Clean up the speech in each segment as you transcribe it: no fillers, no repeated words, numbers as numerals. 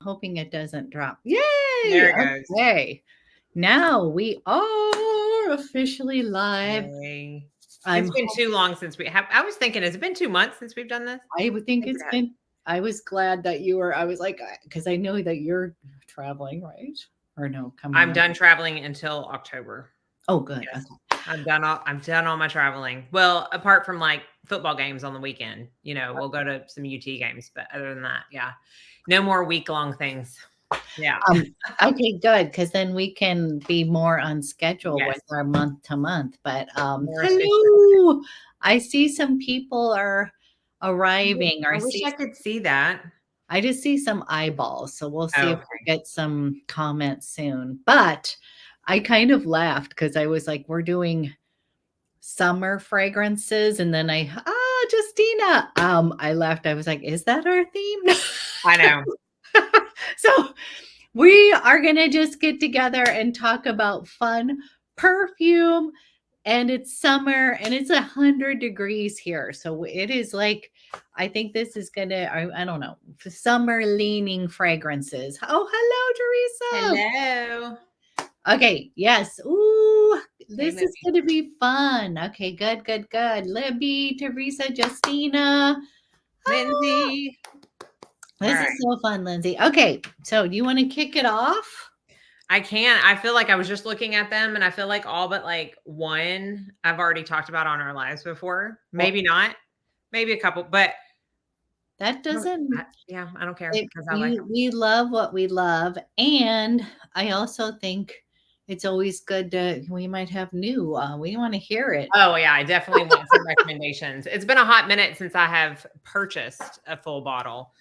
hoping it doesn't drop. Yay! There it goes. Okay. Now we are officially live. Yay. It's been too long since we have. I was thinking, has it been 2 months since we've done this? I would think it's been. I was glad that you were. I was like, because I know that you're traveling, right? Or no? I'm done traveling until October. Oh, good. Yes. Okay. I'm done all my traveling. Well, apart from like football games on the weekend, you know, we'll go to some UT games, but other than that, yeah, no more week-long things. Yeah. Okay, good. Because then we can be more on schedule with our month to month. But hello, I see some people are arriving. I wish I could see that. I just see some eyeballs. So we'll see if we get some comments soon. But I kind of laughed because I was like, we're doing summer fragrances. And then Justina. I laughed. I was like, is that our theme? I know. So we are going to just get together and talk about fun perfume. And it's summer and it's 100 degrees here. So it is like, I think this is going to, I don't know, summer leaning fragrances. Oh, hello, Teresa. Hello. Okay. Yes. Ooh, this is going to be fun. Okay. Good, good, good. Libby, Teresa, Justina. Lindsay. This is so fun, Lindsay. Okay. So do you want to kick it off? I can. I feel like I was just looking at them and I feel like all but like one I've already talked about on our lives before. Maybe not. Maybe a couple, but that doesn't. Yeah, I don't care. We love what we love. And I also think it's always good to, we might have new. We want to hear it. Oh, yeah. I definitely want some recommendations. It's been a hot minute since I have purchased a full bottle.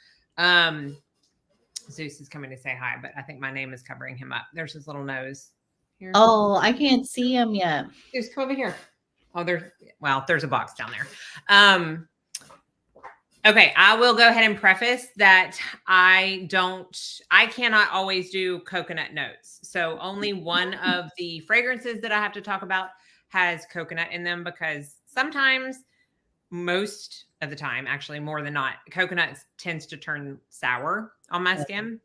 Zeus is coming to say hi, but I think my name is covering him up. There's his little nose. Here. Oh, I can't see him yet. Zeus, come over here. Oh, there's a box down there. Okay, I will go ahead and preface that I cannot always do coconut notes. So only one of the fragrances that I have to talk about has coconut in them because sometimes, most of the time, actually more than not, coconut tends to turn sour on my skin.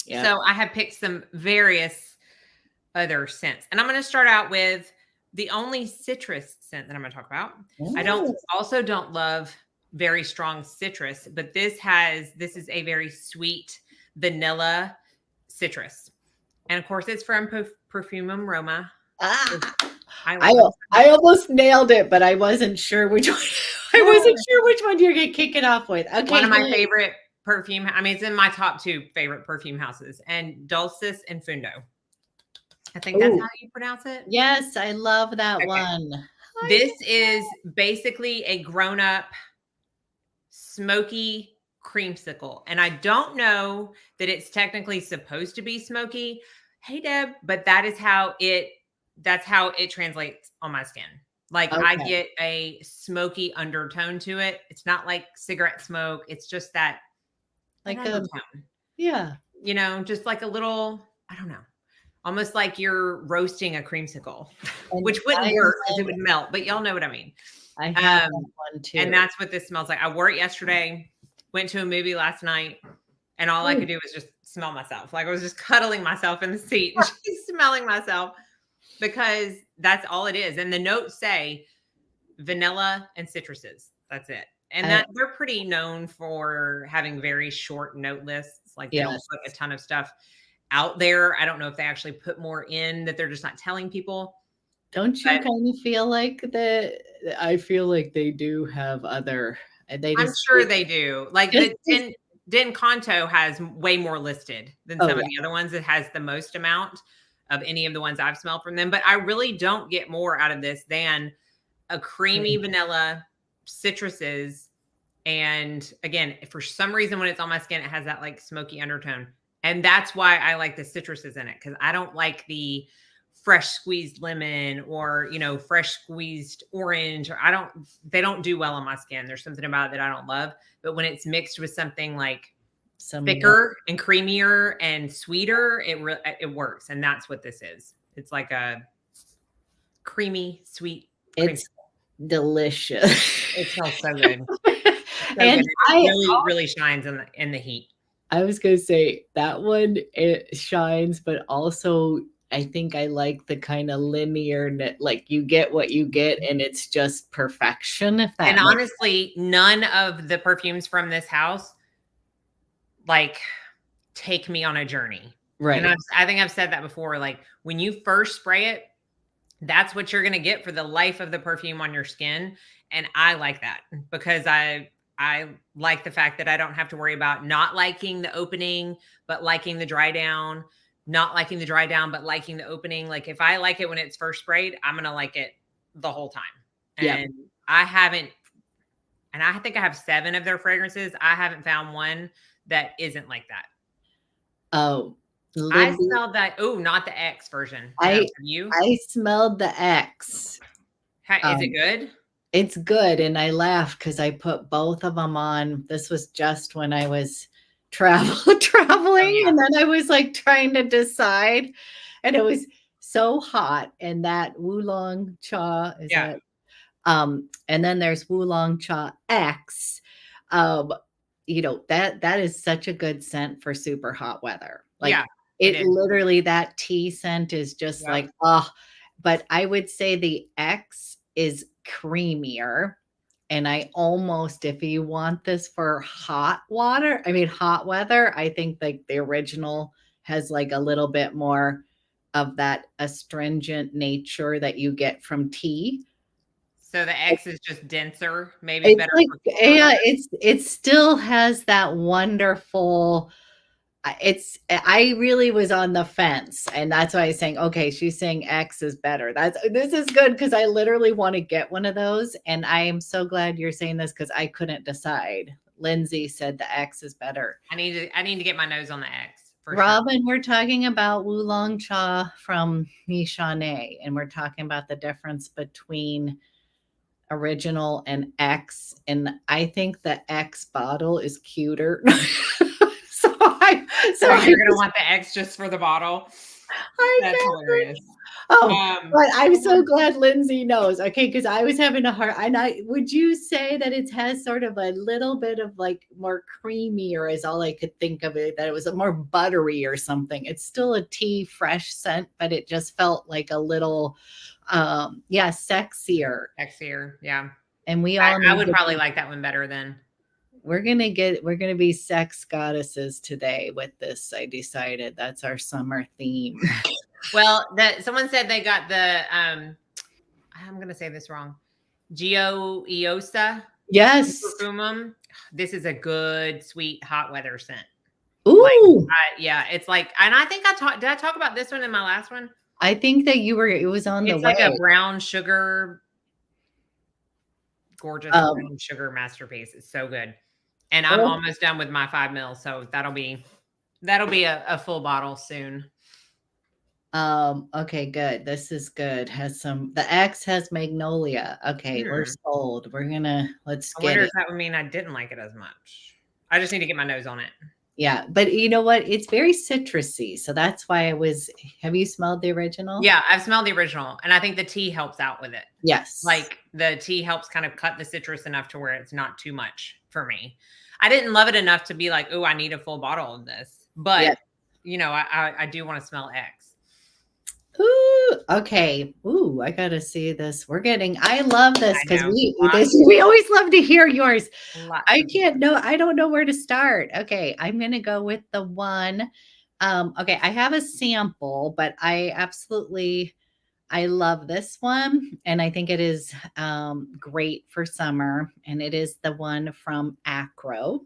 Yeah. So I have picked some various other scents. And I'm going to start out with the only citrus scent that I'm going to talk about. Ooh. I don't love very strong citrus, but this is a very sweet vanilla citrus. And of course it's from Perfume Aroma. I almost nailed it, but I wasn't sure which one. I wasn't sure which one you're going to kick it off with. Okay. One of my favorite perfume. I mean, it's in my top 2 favorite perfume houses, and Dulcis and Fundo. I think that's how you pronounce it. Yes. I love that one. This is basically a grown-up smoky creamsicle. And I don't know that it's technically supposed to be smoky. Hey, Deb, but that's how it translates on my skin. Like I get a smoky undertone to it. It's not like cigarette smoke. It's just that like undertone. Yeah. You know, just like a little, I don't know, almost like you're roasting a creamsicle, which wouldn't work because it would melt, but y'all know what I mean. I have that one too. And that's what this smells like. I wore it yesterday, went to a movie last night, and all I could do was just smell myself. Like I was just cuddling myself in the seat and just smelling myself because that's all it is. And the notes say vanilla and citruses. That's it. And they're pretty known for having very short note lists. Like they don't put a ton of stuff out there. I don't know if they actually put more in that they're just not telling people. Don't you kind of feel like that? I feel like they do have other. I'm sure they do. Like Den Conto has way more listed than some of the other ones. It has the most amount of any of the ones I've smelled from them. But I really don't get more out of this than a creamy vanilla, citruses. And again, for some reason, when it's on my skin, it has that like smoky undertone. And that's why I like the citruses in it. Because I don't like the fresh squeezed lemon or, you know, fresh squeezed orange, or they don't do well on my skin. There's something about it that I don't love, but when it's mixed with something like thicker and creamier and sweeter, it works. And that's what this is. It's like a creamy, sweet. It's delicious. It smells so good. And it really shines in the heat. I was gonna say that one, it shines, but also I think I like the kind of linear, like you get what you get, and it's just perfection. If And that makes honestly, none of the perfumes from this house like take me on a journey. And right. I think I've said that before. Like when you first spray it, that's what you're gonna get for the life of the perfume on your skin. And I like that because I like the fact that I don't have to worry about not liking the opening, but liking the dry down, not liking the dry down, but liking the opening. Like if I like it when it's first sprayed, I'm gonna like it the whole time. Yep. And I haven't, and I think I have 7 of their fragrances. I haven't found one that isn't like that. Oh, I Libby, smelled that. Oh, not the X version. No, have I you? I smelled the X. Is it Um, good? it's good, and I laughed because I put both of them on. This was just when I was Oh traveling, yeah, and then I was like trying to decide, and it was so hot. And that Oolong Cha is yeah, that, and then there's Oolong Cha X. Um, that is such a good scent for super hot weather. Like yeah. It it is. literally, that tea scent is just Yep. like, oh, but I would say the X is creamier. And I almost, if you want this for hot water, I mean, hot weather, I think like the original has like a little bit more of that astringent nature that you get from tea. So the X is just denser, maybe It's better like, for cooler yeah, weather. it still has that wonderful, I really was on the fence, and that's why I was saying, okay, she's saying X is better. This is good because I literally want to get one of those, and I am so glad you're saying this because I couldn't decide. Lindsay said the X is better. I need to get my nose on the X for sure. Robin, we're talking about Oolong Cha from Nichane, and we're talking about the difference between original and X, and I think the X bottle is cuter. so I so So I you're gonna want the X just for the bottle. I That's know. hilarious. Oh, but I'm so Someone glad Lindsay knows. Okay, because I was having a hard. And I would you say that it has sort of a little bit of like more creamier is all I could think of it. That it was a more buttery or something. It's still a tea fresh scent, but it just felt like a little, yeah, sexier. X here, yeah. And we I, all I need would to probably be. like that one better than. We're gonna be sex goddesses today with this. I decided that's our summer theme. Well, that someone said they got the I'm gonna say this wrong. Gio Iosa Yes. Perfumum. This is a good, sweet, hot weather scent. Like, Ooh. yeah, it's like, and I think I talked. Did I talk about this one in my last one? I think that it was on the It's like a way. brown sugar, gorgeous Um, brown sugar masterpiece. It's so good, and I'm oh, almost done with my 5 ml, so that'll be a full bottle soon. okay, good. This is good. The X has Magnolia. Okay, we're Hmm. sold. Let's I get wonder if it. that would mean I didn't like it as much. I just need to get my nose on it. Yeah, but you know what? It's very citrusy. So that's why have you smelled the original? Yeah, I've smelled the original, and I think the tea helps out with it. Yes. Like the tea helps kind of cut the citrus enough to where it's not too much for me. I didn't love it enough to be like, oh, I need a full bottle of this. But Yeah. I do want to smell X. Ooh, okay. Ooh, I gotta see this. I love this I because know. we always love to hear yours. Lots of I don't know where to start. Okay, I'm gonna go with the one. Okay, I have a sample, but I love this one, and I think it is great for summer. And it is the one from Acro,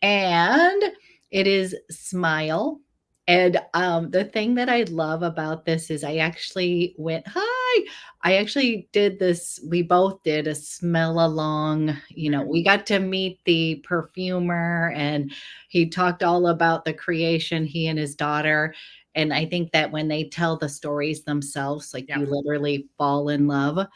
and it is Smile. And the thing that I love about this is I actually went, hi. I actually did this. We both did a smell along. We got to meet the perfumer, and he talked all about the creation, he and his daughter. And I think that when they tell the stories themselves, like Yep. you literally fall in love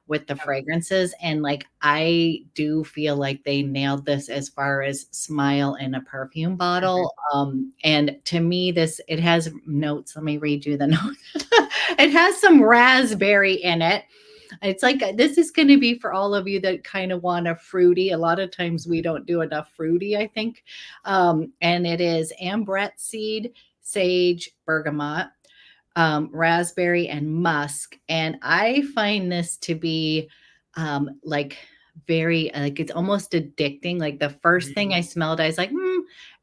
with the Yep. fragrances. And like I do feel like they nailed this as far as smile in a perfume Mhm. bottle. And to me, it has notes. Let me read you the notes. It has some raspberry in it. It's like this is going to be for all of you that kind of want a fruity. A lot of times we don't do enough fruity, I think. And it is ambrette seed, sage, bergamot, raspberry, and musk. And I find this to be like very like it's almost addicting. Like the first thing I smelled, I was like,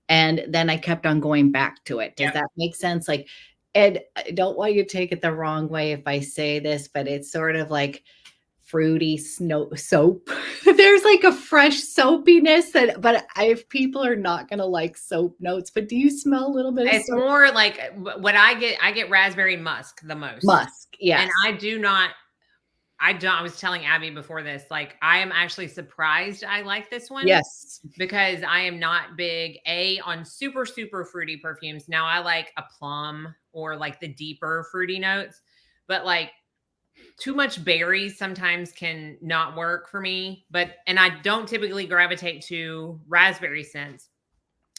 and then I kept on going back to it. Does Yep. that make sense? Like, and I don't want you to take it the wrong way if I say this, but it's sort of like fruity snow soap. There's like a fresh soapiness that, but if people are not gonna like soap notes, but do you smell a little bit of It's soap? more like what I get raspberry musk the most. Musk, yes. And I was telling Abby before this, like I am actually surprised I like this one. Yes. Because I am not big on super, super fruity perfumes. Now I like a plum or like the deeper fruity notes, but like too much berries sometimes can not work for me. And I don't typically gravitate to raspberry scents,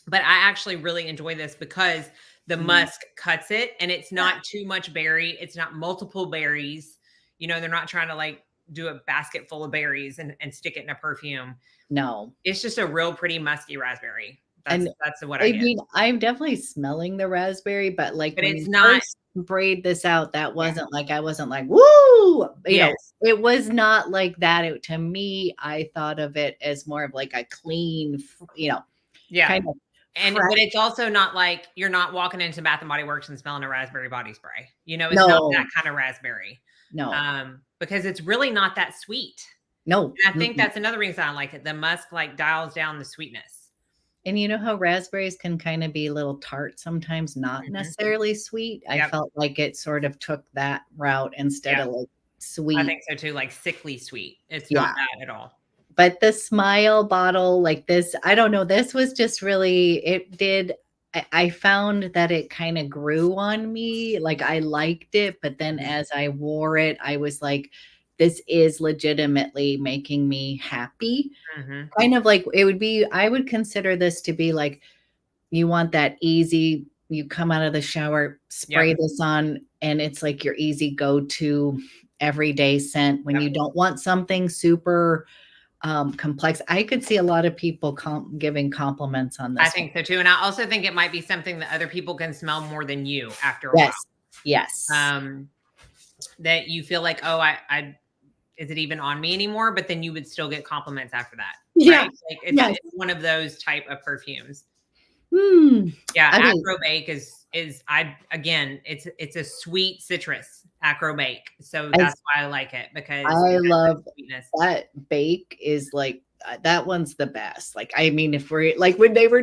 but I actually really enjoy this because the musk cuts it and it's not too much berry. It's not multiple berries. They're not trying to like do a basket full of berries and stick it in a perfume. No. It's just a real pretty musky raspberry. That's what I get. mean, I'm definitely smelling the raspberry, but like But when it's you not first braid this out, that wasn't like I wasn't like, woo! Yes. It was not like that. To me, I thought of it as more of like a clean, Yeah. kind of But it's also not like you're not walking into Bath and Body Works and smelling a raspberry body spray. It's No. not that kind of raspberry. No. Because it's really not that sweet. No. And I think that's another reason I like it. The musk like dials down the sweetness. And you know how raspberries can kind of be a little tart sometimes, not necessarily sweet. I felt like it sort of took that route instead of like sweet. I think so too, like sickly sweet. It's not that at all. But the Smile bottle, like this, I don't know, this was just really, I found that it kind of grew on me. Like I liked it, but then as I wore it, I was like, this is legitimately making me happy. Kind of like I would consider this to be like, you want that easy, you come out of the shower, spray this on, and it's like your easy go-to everyday scent when you don't want something super complex. I could see a lot of people giving compliments on this. I think so too. And I also think it might be something that other people can smell more than you after a while. Yes. That you feel like, oh, I is it even on me anymore? But then you would still get compliments after that. Yeah. Right? Like it's one of those type of perfumes. Yeah. Acro Bake is again, it's a sweet citrus Acro Bake. So that's why I like it, because I love sweetness. That bake is like, that one's the best. Like, I mean, if we're like, when they were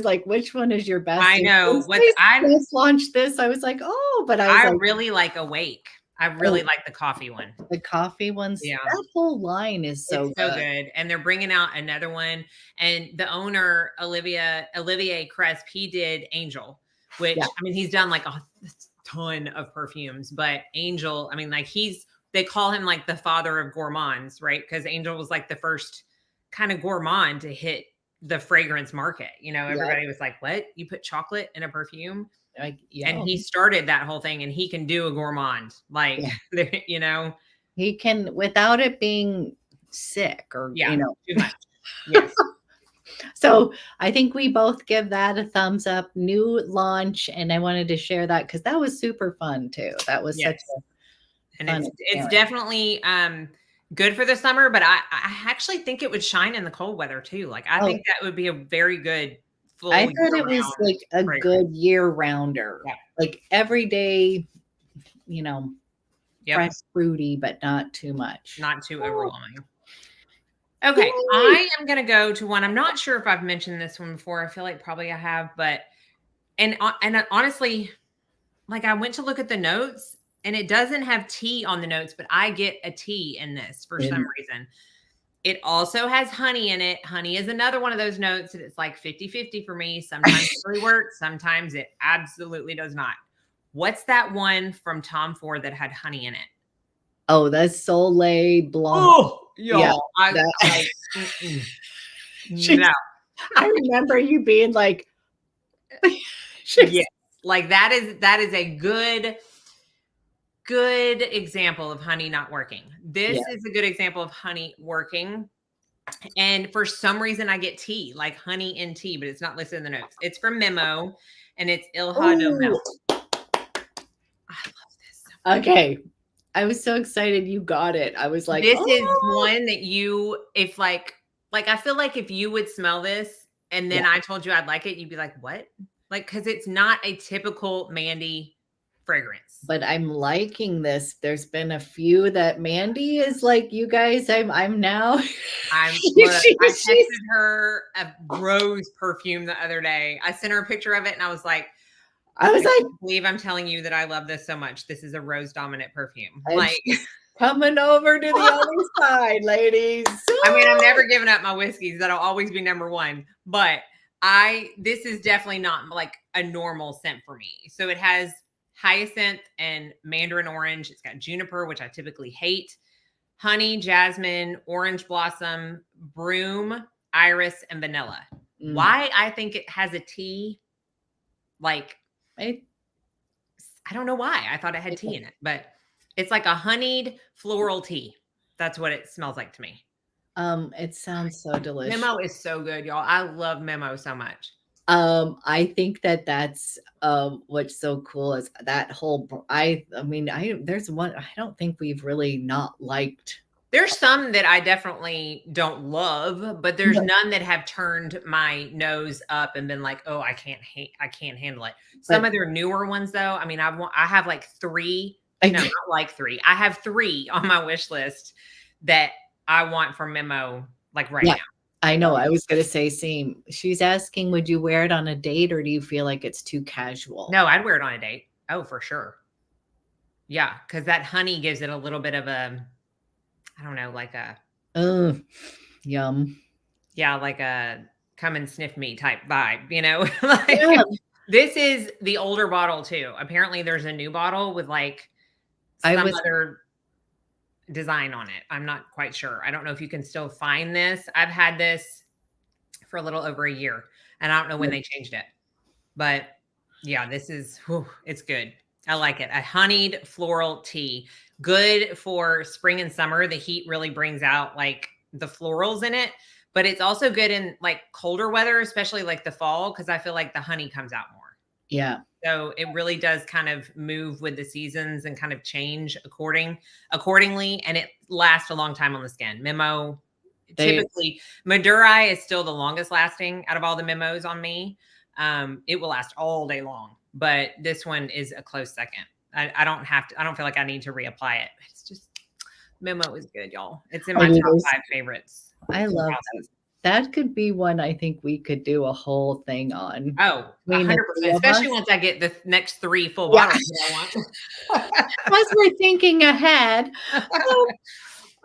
like, which one is your best? I know. I just launched this. I was like, oh, but I really like Awake. I really like the coffee one. The coffee ones. Yeah. That whole line is so good. And they're bringing out another one. And the owner, Olivier Cresp, he did Angel, which, I mean, he's done like a ton of perfumes, but Angel, I mean, like they call him like the father of gourmands, right? Because Angel was like the first kind of gourmand to hit the fragrance market. Everybody was like, what? You put chocolate in a perfume? And he started that whole thing, and he can do a gourmand, like, he can, without it being sick or, too much. Yes. So I think we both give that a thumbs up. New launch. And I wanted to share that because that was super fun too. That was such a fun it's definitely good for the summer, but I actually think it would shine in the cold weather too. Like, I think that would be a very good I thought it was like a good year rounder, like every day, fresh fruity, but not too much, not too overwhelming. Okay, I am going to go to one. I'm not sure if I've mentioned this one before. I feel like probably I have, but and honestly, like I went to look at the notes and it doesn't have tea on the notes, but I get a tea in this for some reason. It also has honey in it. Honey is another one of those notes that it's like 50-50 for me. Sometimes it really works. Sometimes it absolutely does not. What's that one from Tom Ford that had honey in it? Oh, that's Soleil Blanc. Oh, yeah. No. I remember you being like, like that is a good example of honey not working. This is a good example of honey working. And for some reason, I get tea, like honey and tea, but it's not listed in the notes. It's from Memo, and it's Ilha do Mel. I love this so much. Okay. I was so excited you got it. I was like, this is one that you, if like I feel like if you would smell this and then I told you I'd like it, you'd be like, what? Like, because it's not a typical Mandy fragrance. But I'm liking this. There's been a few that Mandy is like, you guys, I'm now. I texted her a rose perfume the other day. I sent her a picture of it and I was like, I can't believe I'm telling you that I love this so much. This is a rose dominant perfume. Like coming over to the other side, ladies. I mean, I'm never giving up my whiskeys. That'll always be number one. But this is definitely not like a normal scent for me. So it has hyacinth and mandarin orange. It's got juniper, which I typically hate, honey, jasmine, orange blossom, broom, iris, and vanilla. Why I think it has a tea, like I don't know why. I thought it had tea in it, but it's like a honeyed floral tea. That's what it smells like to me. It sounds so delicious. Memo is so good, y'all. I love Memo so much. I think that's what's so cool is that whole there's one I don't think we've really not liked. There's some that I definitely don't love, but there's none that have turned my nose up and been like, oh, I can't handle it. Some of their newer ones though, I mean, I have like 3. No, not like 3. I have 3 on my wish list that I want from Memo like right now. I know. I was going to say same. She's asking, would you wear it on a date or do you feel like it's too casual? No, I'd wear it on a date. Oh, for sure. Yeah, because that honey gives it a little bit of a, I don't know, like a yum. Yeah, like a come and sniff me type vibe, you know? This is the older bottle too. Apparently there's a new bottle with like some other design on it. I'm not quite sure. I don't know if you can still find this. I've had this for a little over a year and I don't know when they changed it, but yeah, this is, it's good. I like it. A honeyed floral tea, good for spring and summer. The heat really brings out like the florals in it, but it's also good in like colder weather, especially like the fall. Cause I feel like the honey comes out more. Yeah. So it really does kind of move with the seasons and kind of change accordingly. And it lasts a long time on the skin. Memo, typically Madurai is still the longest lasting out of all the Memos on me. It will last all day long, but this one is a close second. I don't feel like I need to reapply it. It's just, Memo is good, y'all. It's in my top 5 favorites. I love that. That could be one I think we could do a whole thing on. Oh, 100%. Especially once I get the next 3 full bottles that I want. As we're thinking ahead.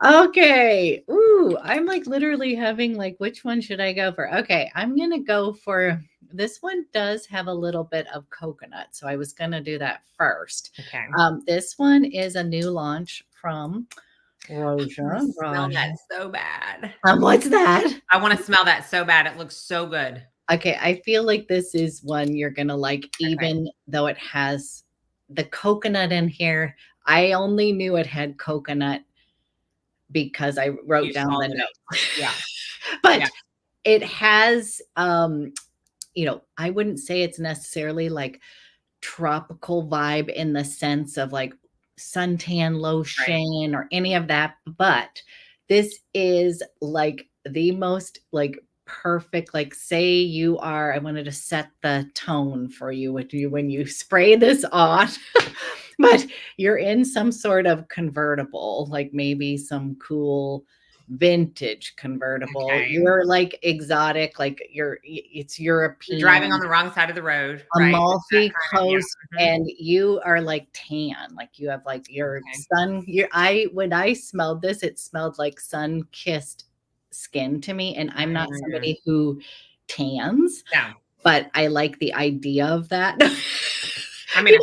Okay. Ooh, I'm like literally having like, which one should I go for? Okay, I'm going to go for, this one does have a little bit of coconut. So I was going to do that first. Okay. This one is a new launch from Roja. Smell that so bad. What's that? I want to smell that so bad. It looks so good. Okay, I feel like this is one you're gonna like, even though it has the coconut in here. I only knew it had coconut because I wrote down the notes. Yeah, but it has, you know, I wouldn't say it's necessarily like tropical vibe in the sense of like suntan lotion or any of that, but this is like the most like perfect, like say you are, I wanted to set the tone for you when you spray this on, but you're in some sort of convertible, like maybe some cool vintage convertible. You're like exotic, like it's European. You're driving on the wrong side of the road. Amalfi Coast, and you are like tan, like you have like your sun. When I smelled this, it smelled like sun-kissed skin to me, and I'm not somebody who tans, but I like the idea of that. I mean,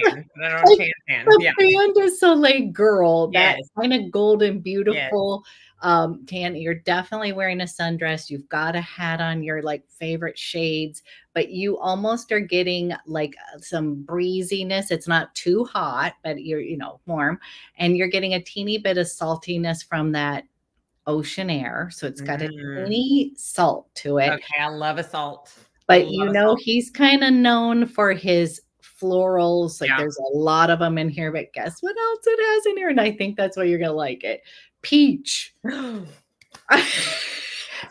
tan. I don't tan. The Fan de Soleil girl, that kind of golden, beautiful tan. You're definitely wearing a sundress. You've got a hat on, your like favorite shades, but you almost are getting like some breeziness. It's not too hot, but you're, warm, and you're getting a teeny bit of saltiness from that ocean air. So it's got a teeny salt to it. Okay, I love a salt. But he's kind of known for his florals. Like there's a lot of them in here, but guess what else it has in here? And I think that's why you're going to like it. Peach.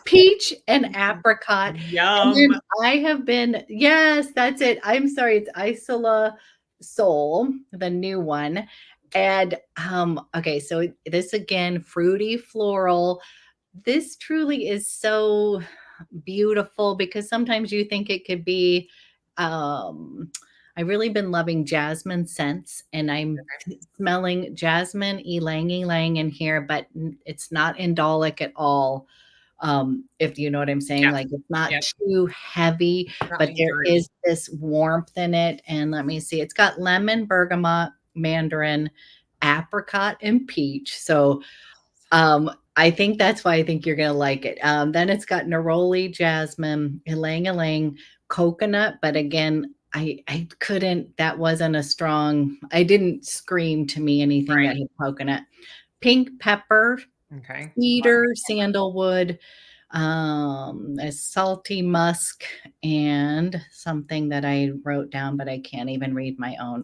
Peach and apricot. Yum. And then I have been, yes, that's it. I'm sorry. It's Isola Soul, the new one. And okay, so this again, fruity floral. This truly is so beautiful because sometimes you think it could be I've really been loving jasmine scents, and I'm smelling jasmine ylang ylang in here, but it's not indolic at all. If you know what I'm saying, like it's not too heavy, but there is this warmth in it. And let me see, it's got lemon, bergamot, mandarin, apricot, and peach. So I think that's why I think you're going to like it. Then it's got neroli, jasmine, ylang ylang, coconut. But again, I couldn't, that wasn't a strong, I didn't scream to me anything that had coconut. Pink pepper, cedar, sandalwood, a salty musk, and something that I wrote down, but I can't even read my own.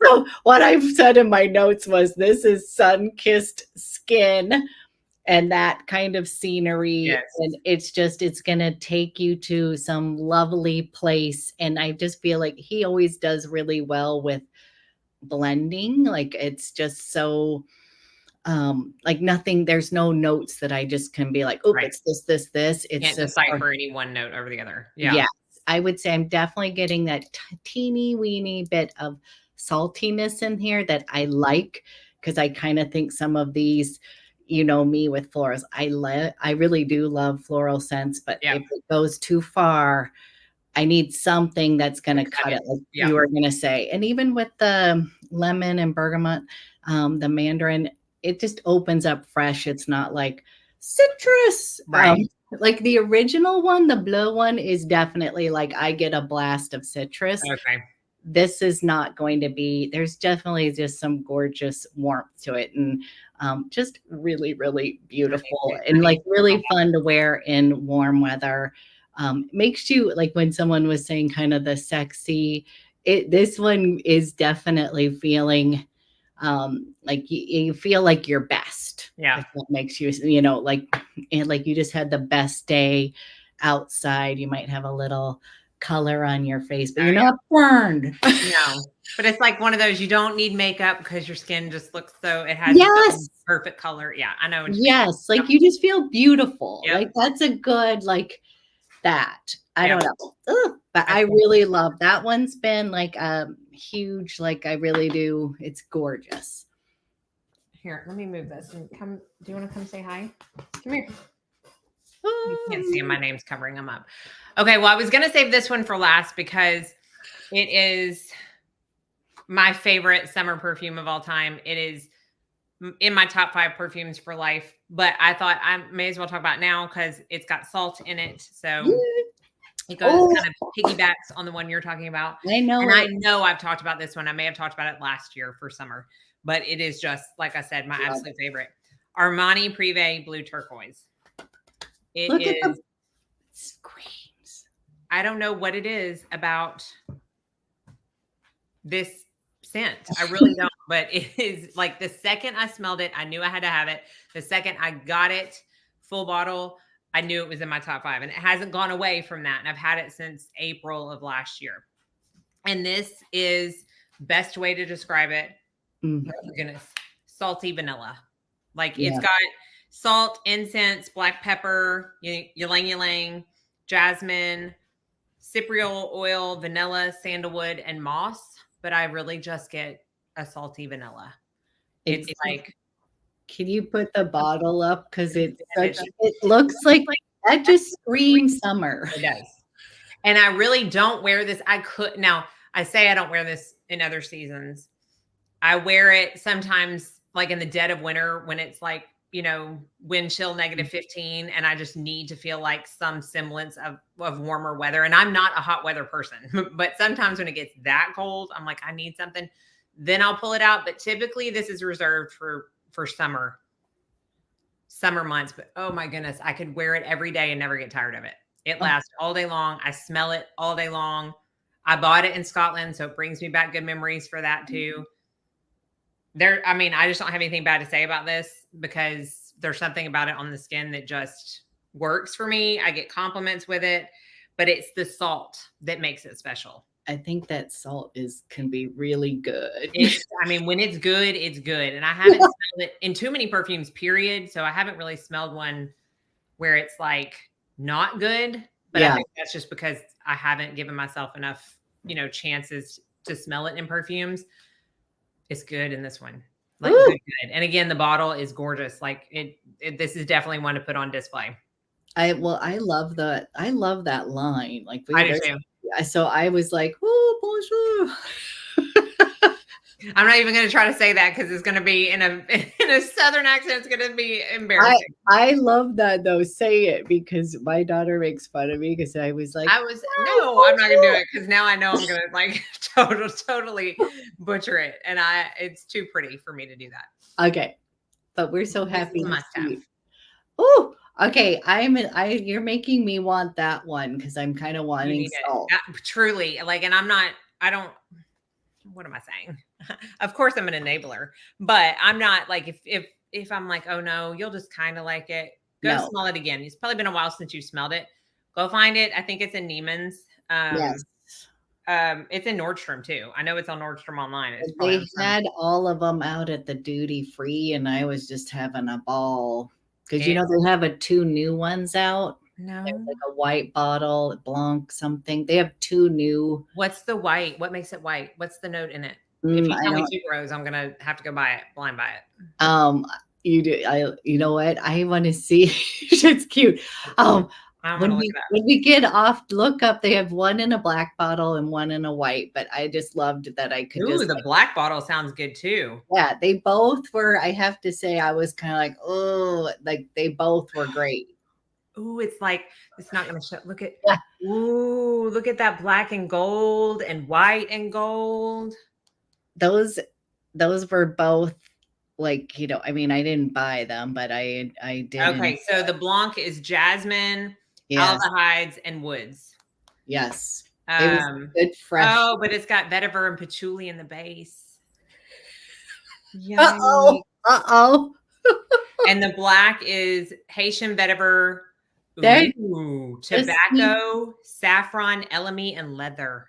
So what I've said in my notes was this is sun-kissed skin and that kind of scenery. And it's going to take you to some lovely place. And I just feel like he always does really well with blending. Like it's just so like nothing, there's no notes that I just can be like, oh, it's this. It's can't decipher any one note over the other. Yeah. I would say I'm definitely getting that teeny weeny bit of saltiness in here that I like, because I kind of think some of these, me with florals, I really do love floral scents, but if it goes too far, I need something that's going to cut it, like you were going to say. And even with the lemon and bergamot, the mandarin, it just opens up fresh. It's not like citrus. Like the original one, the blue one is definitely like I get a blast of citrus. Okay. This is not going to be, there's definitely just some gorgeous warmth to it. And just really, really beautiful and like really fun to wear in warm weather. Makes you, like when someone was saying kind of the sexy, this one is definitely feeling like you feel like your best. If that makes you, like you just had the best day outside. You might have a little color on your face, but you're not burned. No, but it's like one of those, you don't need makeup because your skin just looks so, it has perfect color. Yeah, I know. Yes, like you just feel beautiful. Like that's a good, like that. I don't know. Ugh, but I really love that one's been like huge, like I really do. It's gorgeous. Here, let me move this and come. Do you want to come say hi? Come here. You can't see him. My name's covering him up. Okay, well, I was going to save this one for last because it is my favorite summer perfume of all time. It is in my top 5 perfumes for life, but I thought I may as well talk about it now because it's got salt in it. So it goes kind of piggybacks on the one you're talking about. I know. And I know I've talked about this one. I may have talked about it last year for summer, but it is just, like I said, my absolute favorite. Armani Privé Blue Turquoise. It is screams. I don't know what it is about this scent. I really don't, but it is like the second I smelled it, I knew I had to have it. The second I got it full bottle, I knew it was in my top 5, and it hasn't gone away from that. And I've had it since April of last year. And this is best way to describe it. Oh goodness, salty vanilla. Like it's got salt, incense, black pepper, ylang ylang, jasmine, cypriol oil, vanilla, sandalwood, and moss. But I really just get a salty vanilla. It's like, can you put the bottle up? Because it looks like that just screams summer. It does. And I really don't wear this. Now I say I don't wear this in other seasons. I wear it sometimes like in the dead of winter when it's like, wind chill -15, and I just need to feel like some semblance of warmer weather. And I'm not a hot weather person, but sometimes when it gets that cold, I'm like, I need something. Then I'll pull it out. But typically this is reserved for summer months. But oh my goodness, I could wear it every day and never get tired of it. It lasts all day long. I smell it all day long. I bought it in Scotland, so it brings me back good memories for that too. I just don't have anything bad to say about this because there's something about it on the skin that just works for me. I get compliments with it, but it's the salt that makes it special. I think that salt can be really good. When it's good, it's good. And I haven't smelled it in too many perfumes, period. So I haven't really smelled one where it's like not good. But I think that's just because I haven't given myself enough, chances to smell it in perfumes. It's good in this one. Like good. And again, the bottle is gorgeous. Like this is definitely one to put on display. I love that line. Like I do too. So I was like, oh, bonjour. I'm not even going to try to say that because it's going to be in a Southern accent. It's going to be embarrassing. I love that though. Say it, because my daughter makes fun of me because I was like, no, I'm not going to do it because now I know I'm going to like totally butcher it. And it's too pretty for me to do that. Okay. But we're so happy to see. Oh, okay. You're making me want that one because I'm kind of wanting salt. Truly. Like, and what am I saying? Of course I'm an enabler, but I'm not like, if I'm like, oh no, you'll just kind of like it. Go smell it again. It's probably been a while since you smelled it. Go find it. I think it's in Neiman's. Yes. It's in Nordstrom too. I know it's on Nordstrom online. They had all of them out at the duty free, and I was just having a ball because they have 2 new ones out. No, there's like a white bottle, Blanc something. They have 2 new. What's the white? What makes it white? What's the note in it? If you tell me Tuberose, I'm gonna have to go buy it, blind buy it. You do. You know what? I want to see. It's cute. When we get off, look up. They have one in a black bottle and one in a white. But I just loved that I could. Ooh, the black bottle sounds good too. Yeah, they both were. I have to say, I was kind of like, oh, like they both were great. Ooh, it's like it's not going to show. Look at ooh, look at that black and gold and white and gold. Those were both like, I didn't buy them, but I did. Okay, so the Blanc is jasmine, aldehydes, and woods. Yes. It was good fresh. Oh, but it's got vetiver and patchouli in the base. Uh-oh. And the black is Haitian vetiver, tobacco, saffron, elemi, and leather.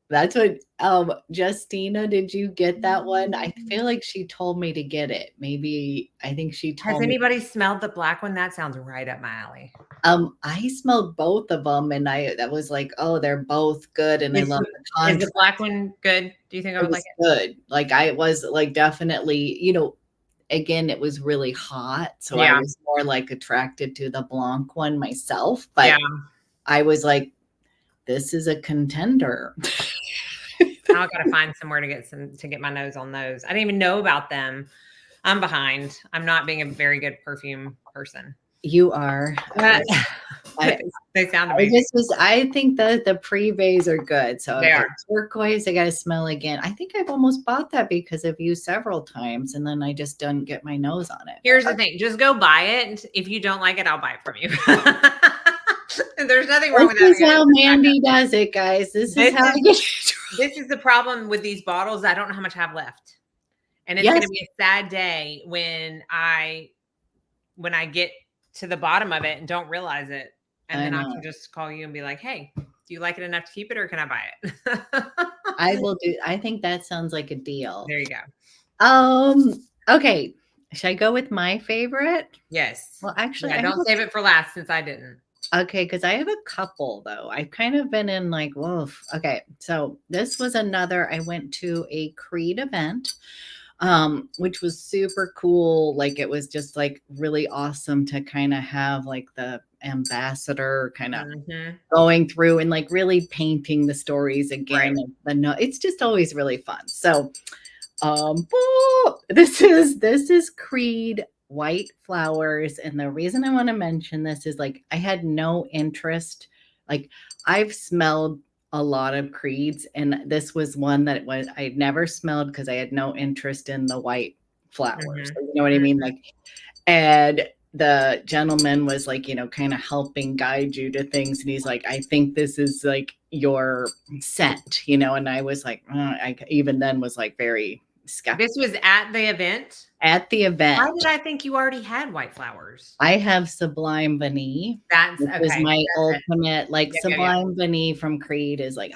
That's what Justina, did you get that one? I feel like she told me to get it. Maybe I think she told Has anybody smelled the black one? That sounds right up my alley. I smelled both of them and that was like, oh, they're both good, and I love the contrast. Is the black one good? Do you think I would like it? Good. Like I was like definitely, again, it was really hot, so I was more like attracted to the Blanc one myself, but I was like, this is a contender. Now I gotta find somewhere to get my nose on those. I didn't even know about them. I'm behind. I'm not being a very good perfume person. You are. They sound amazing. I think the Privés are good. So they are turquoise. I got to smell again. I think I've almost bought that because I've used several times, and then I just didn't get my nose on it. Here's the thing: just go buy it. If you don't like it, I'll buy it from you. There's nothing wrong with that. This is how Mandy does it, guys. This is the problem with these bottles. I don't know how much I have left, and it's going to be a sad day when I get to the bottom of it and don't realize it, and then I can just call you and be like, "Hey, do you like it enough to keep it, or can I buy it?" I will do. I think that sounds like a deal. There you go. Okay. Should I go with my favorite? Yes. Well, actually, don't save it for last since I didn't. Okay, because I have a couple though. I've kind of been in like, whoa. Okay, so this was another. I went to a Creed event, which was super cool. Like it was just like really awesome to kind of have like the ambassador kind of going through and like really painting the stories again. It's just always really fun. So, this is Creed white flowers. And the reason I want to mention this is like I had no interest. Like I've smelled a lot of creeds, and this was one that was I'd never smelled because I had no interest in the white flowers. Mhm. You know what I mean? Like, and the gentleman was like, kind of helping guide you to things. And he's like, I think this is like your scent, and I was like, I even then was like very skeptical. This was at the event? At the event, Why did I think you already had white flowers? I have Sublime Vanille, That's which is okay. my That's it. ultimate, like Yeah, yeah, yeah. Sublime Vanille from Creed is like,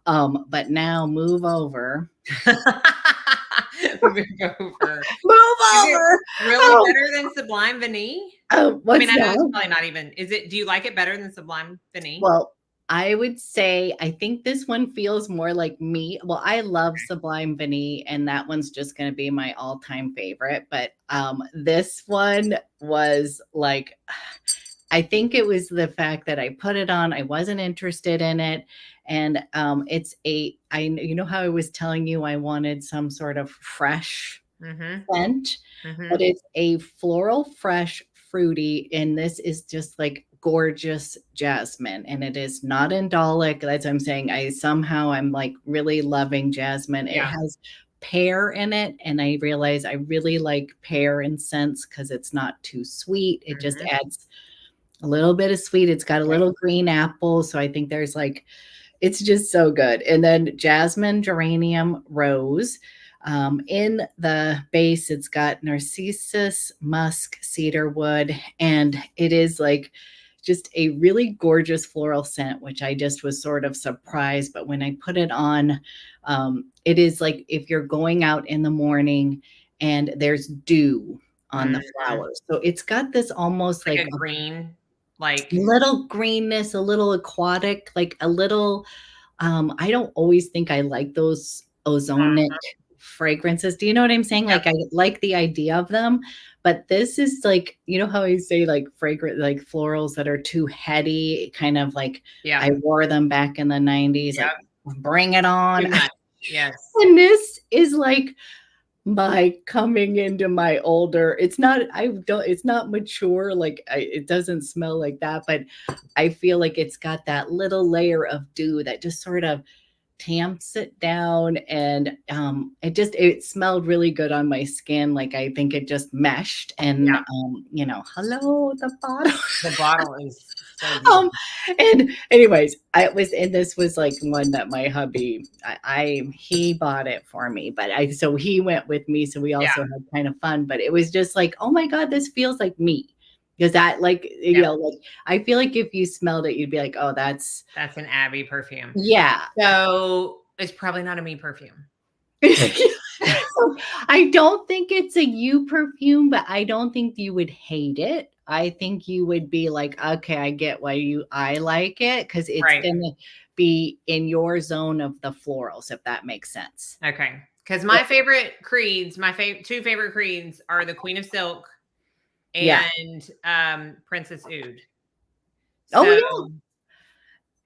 but now move over. Move over. Move Is it over. really better than Sublime Vanille? Oh, I mean, what's I know it's that? probably not even. Do you like it better than Sublime Vanille? Well, I would say I think this one feels more like me. Well, I love Sublime Vanille, and that one's just going to be my all-time favorite. But this one was like, I think it was the fact that I put it on. I wasn't interested in it, and you know how I was telling you I wanted some sort of fresh scent, but it's a floral, fresh, fruity, and this is just like gorgeous jasmine, and it is not indolic. That's what I'm saying. I'm like really loving jasmine. It Yeah. has pear in it, and I realize I really like pear and scents because it's not too sweet. It just adds a little bit of sweet. It's got a little green apple, so I think there's like, it's just so good. And then jasmine, geranium, rose. In the base, it's got narcissus, musk, cedarwood, and it is like just a really gorgeous floral scent, which I just was sort of surprised. But when I put it on, it is like if you're going out in the morning and there's dew on the flowers. So it's got this almost like like a green, like little greenness, a little aquatic, like a little, I don't always think I like those ozonic fragrances. Do you know what I'm saying? Like I like the idea of them, but this is like, you know how I say like fragrant, like florals that are too heady, kind of like I wore them back in the 90s, like bring it on. Yes. And this is like my coming into my older, it's not mature, like it doesn't smell like that, but I feel like it's got that little layer of dew that just sort of tamps it down, and it smelled really good on my skin. Like I think it just meshed, and hello, the bottle is so beautiful. And anyways, this was like one that my hubby, he bought it for me, but so he went with me, so we also had kind of fun, but it was just like, oh my God, this feels like me. Because that, like, like I feel like if you smelled it, you'd be like, oh, that's an Abby perfume. Yeah. So it's probably not a me perfume. So I don't think it's a you perfume, but I don't think you would hate it. I think you would be like, okay, I get why I like it, because it's gonna be in your zone of the florals, if that makes sense. Okay. Because my favorite creeds, two favorite creeds are the Queen of Silk and Princess Oud.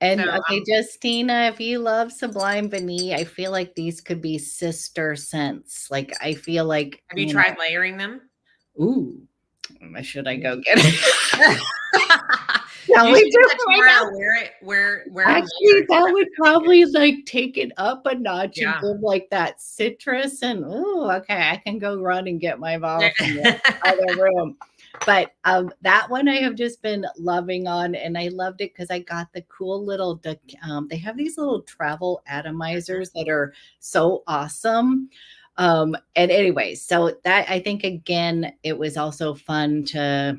And okay, Justina, if you love Sublime Vanille, I feel like these could be sister scents. Like I feel like, have you tried layering them? Ooh, should I go get it? Actually, that would probably like take it up a notch and give like that citrus, and okay, I can go run and get my bottle from the other room. But that one I have just been loving on, and I loved it because I got the cool little, they have these little travel atomizers that are so awesome. And anyway, so that, I think, again, it was also fun to,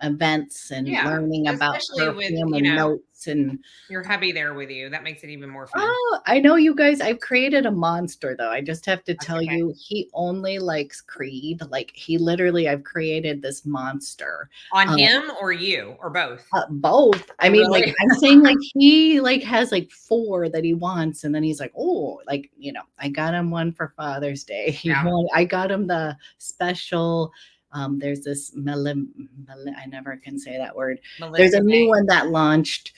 events and learning about perfume and notes, and your hubby there with you. That makes it even more fun. Oh, I know, you guys. I've created a monster, though. I just have to tell you, he only likes Creed. Like I've created this monster on him, or you, or both. Both. I mean, like I'm saying, like he like has like 4 that he wants, and then he's like, oh, like I got him one for Father's Day. I got him the special. There's this I never can say that word. There's a new one that launched,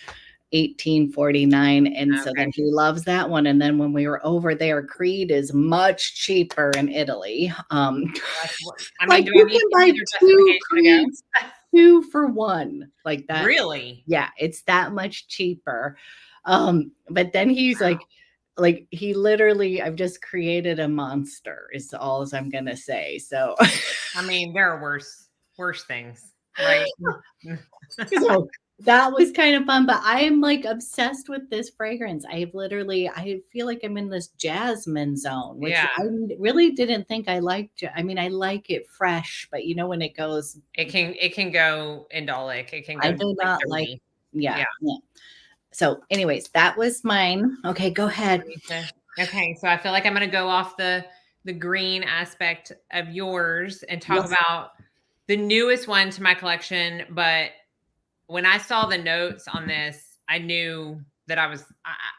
$18.49, and so Okay. then he loves that one. And then when we were over there, Creed is much cheaper in Italy. I Like mean, do I you need can to buy see their 2 justification to go? Creeds 2 for 1, like that. Really? Yeah, it's that much cheaper. But then he's Wow. like he literally, I've just created a monster is all as I'm gonna say. So I mean, there are worse things, right? so that was kind of fun, but I am like obsessed with this fragrance. I feel like I'm in this jasmine zone, which Yeah. I really didn't think I liked. I mean, I like it fresh, but you know, when it goes, It can go indolic. It can I go do like not like, dirty. yeah, Yeah. yeah. So, anyways, that was mine. Okay, go ahead. Okay, so I feel like I'm gonna go off the green aspect of yours and talk Yes. about the newest one to my collection. But when I saw the notes on this, I knew that I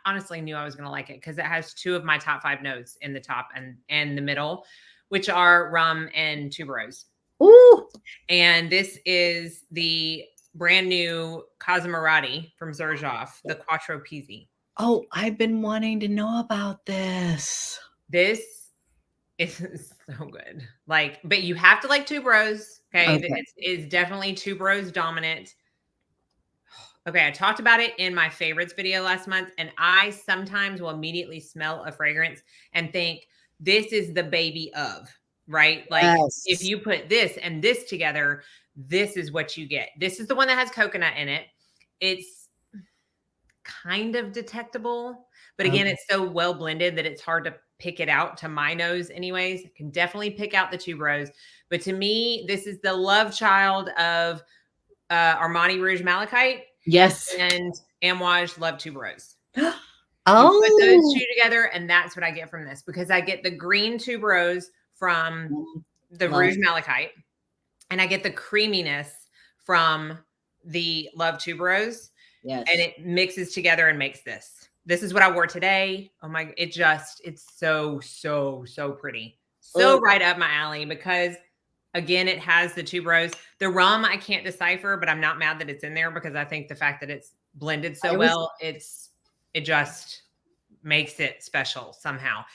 honestly knew I was gonna like it because it has 2 of my top 5 notes in the top and the middle, which are rum and tuberose. Ooh. And this is the brand new Cosmoratti from Xerjoff, the Quattro Pizzi. Oh, I've been wanting to know about this. This is so good. Like, but you have to like tuberose. Okay. Okay. It's definitely tuberose dominant. Okay. I talked about it in my favorites video last month, and I sometimes will immediately smell a fragrance and think this is the baby of, right? Like if Yes. you put this and this together, this is what you get. This is the one that has coconut in it. It's kind of detectable, but again, Okay. it's so well blended that it's hard to pick it out to my nose anyways. I can definitely pick out the tuberose, but to me, this is the love child of Armani Rouge Malachite Yes. and Amouage Love Tuberose. You put those Oh. 2 together, and that's what I get from this, because I get the green tuberose from the Love. Rouge Malachite, and I get the creaminess from the Love Tuberose. Yes. And it mixes together and makes this. This is what I wore today. Oh my, it's so, so, so pretty. So right up my alley, because again, it has the tuberose. The rum, I can't decipher, but I'm not mad that it's in there, because I think the fact that it's blended so well, it just makes it special somehow.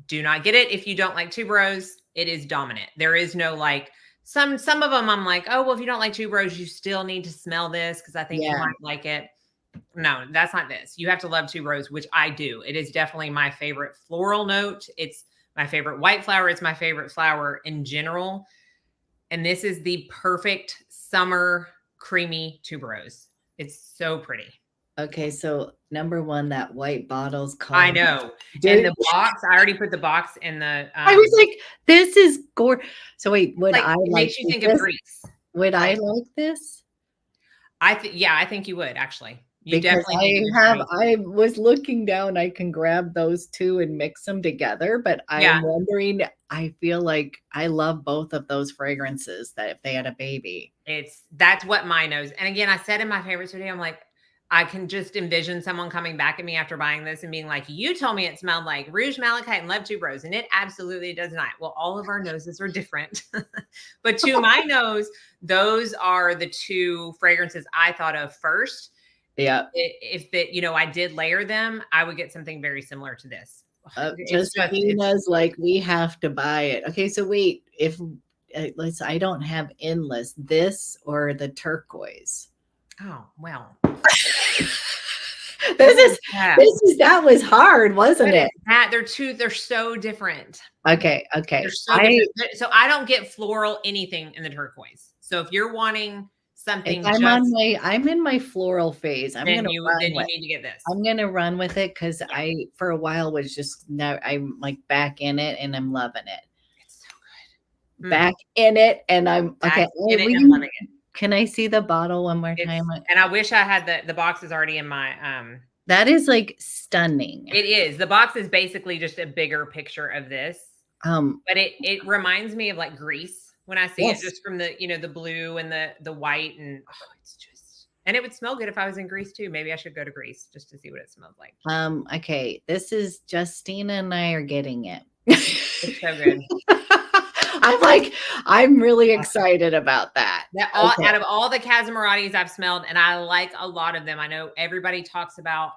Do not get it if you don't like tuberose. It is dominant. There is no like, some of them I'm like, oh, well, if you don't like tuberose, you still need to smell this because I think you might like it. No, that's not this. You have to love tuberose, which I do. It is definitely my favorite floral note. It's my favorite white flower. It's my favorite flower in general. And this is the perfect summer creamy tuberose. It's so pretty. Okay, so number 1, that white bottle's called. I know. And the box, I already put the box in the. I was like, this is gorgeous. So wait, would like, I it like makes you think of Greece? Would I like this? I think you would actually. You Because definitely. I was looking down, I can grab those 2 and mix them together, but I'm wondering, I feel like I love both of those fragrances that if they had a baby. That's what my nose. And again, I said in my favorites video, I'm like, I can just envision someone coming back at me after buying this and being like, you told me it smelled like Rouge Malachite and Love Tuberose, and it absolutely does not. Well, all of our noses are different. But to my nose, those are the 2 fragrances I thought of first. Yeah. If that, I did layer them, I would get something very similar to this. Justina's like, we have to buy it. Okay, so wait, if I don't have Endless, this or the turquoise. Oh, well. That was hard, wasn't it? They're so different. Okay. They're so different. So I don't get floral anything in the turquoise. So if you're wanting something, I'm in my floral phase. Then you need to get this. I'm gonna run with it because I for a while was just I'm like back in it and I'm loving it. It's so good. Back in it and I'm okay. Loving it. Can I see the bottle one more time? And I wish I had the box is already in my That is like stunning. It is. The box is basically just a bigger picture of this. But it reminds me of like Greece when I see it, just from the the blue and the white, and it's just, and it would smell good if I was in Greece too. Maybe I should go to Greece just to see what it smells like. Okay, this is Justina and I are getting it. It's so good. I'm really excited about that. That Okay. out of all the Casamaratis I've smelled, and I like a lot of them. I know everybody talks about,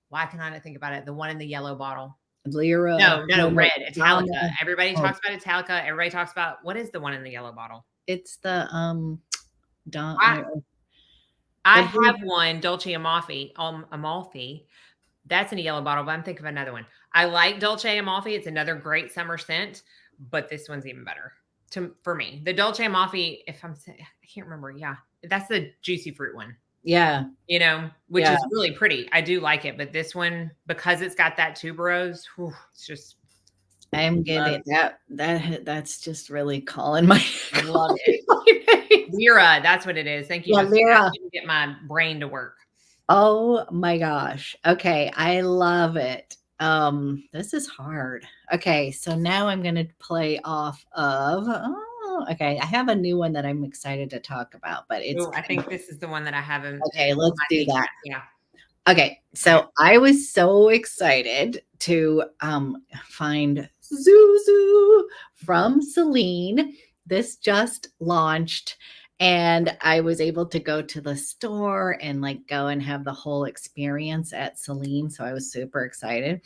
why can I not think about it? The one in the yellow bottle. Lyra. No, red. Italica. Donna. Everybody Oh, talks about Italica. Everybody talks about, what is the one in the yellow bottle? it's the Don. I have one, Dolce Amalfi. That's in a yellow bottle, but I'm thinking of another one. I like Dolce Amalfi. It's another great summer scent, but this one's even better for me. The Dolce Amalfi, if I'm saying, I can't remember. Yeah, that's the juicy fruit one. Yeah. You know, which is really pretty. I do like it, but this one, because it's got that tuberose, it's just. I'm getting that's just really calling my. I love it. Lyra, that's what it is. Thank you. Yeah, Lyra. I didn't get my brain to work. Oh my gosh. Okay, I love it. This is hard. Okay, so now I'm going to play off of okay, I have a new one that I'm excited to talk about, but it's I think this is the one that I haven't. Okay, let's do that. Yeah. Okay, so I was so excited to find Zuzu from Celine. This just launched, and I was able to go to the store and like go and have the whole experience at Celine. So I was super excited.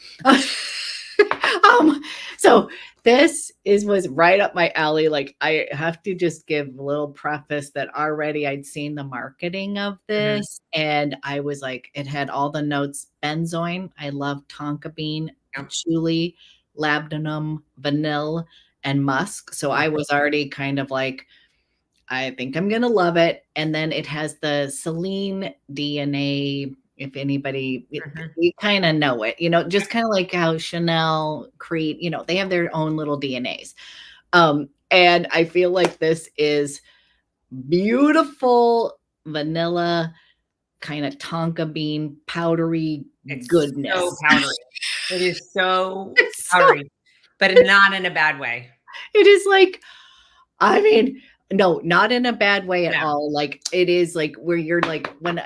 So this was right up my alley. Like, I have to just give a little preface that already I'd seen the marketing of this, and I was like, it had all the notes: benzoin. I love tonka bean, patchouli, labdanum, vanilla, and musk. So I was already kind of like, I think I'm going to love it. And then it has the Celine DNA. If anybody, you kind of know it, just kind of like how Chanel, Creed, they have their own little DNAs. And I feel like this is beautiful vanilla, kind of tonka bean, powdery goodness. So powdery. It is so powdery, but not in a bad way. It is like, I mean, no, not in a bad way at all. Like, it is like where you're like, maybe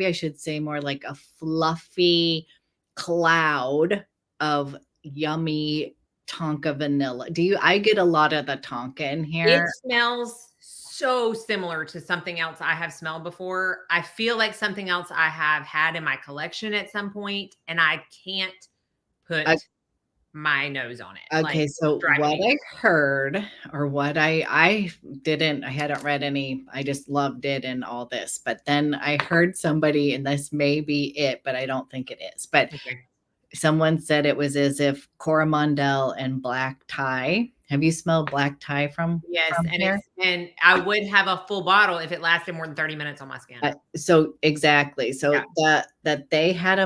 I should say more like a fluffy cloud of yummy tonka vanilla. I get a lot of the tonka in here. It smells so similar to something else I have smelled before. I feel like something else I have had in my collection at some point, and I can't put my nose on it. Okay, so what I heard, or what I hadn't read any, I just loved it and all this, but then I heard somebody, and this may be it, but I don't think it is, but someone said it was as if Coromandel and black tie. Have you smelled black tie from? Yes, from and I would have a full bottle if it lasted more than 30 minutes on my skin. So exactly. So that they had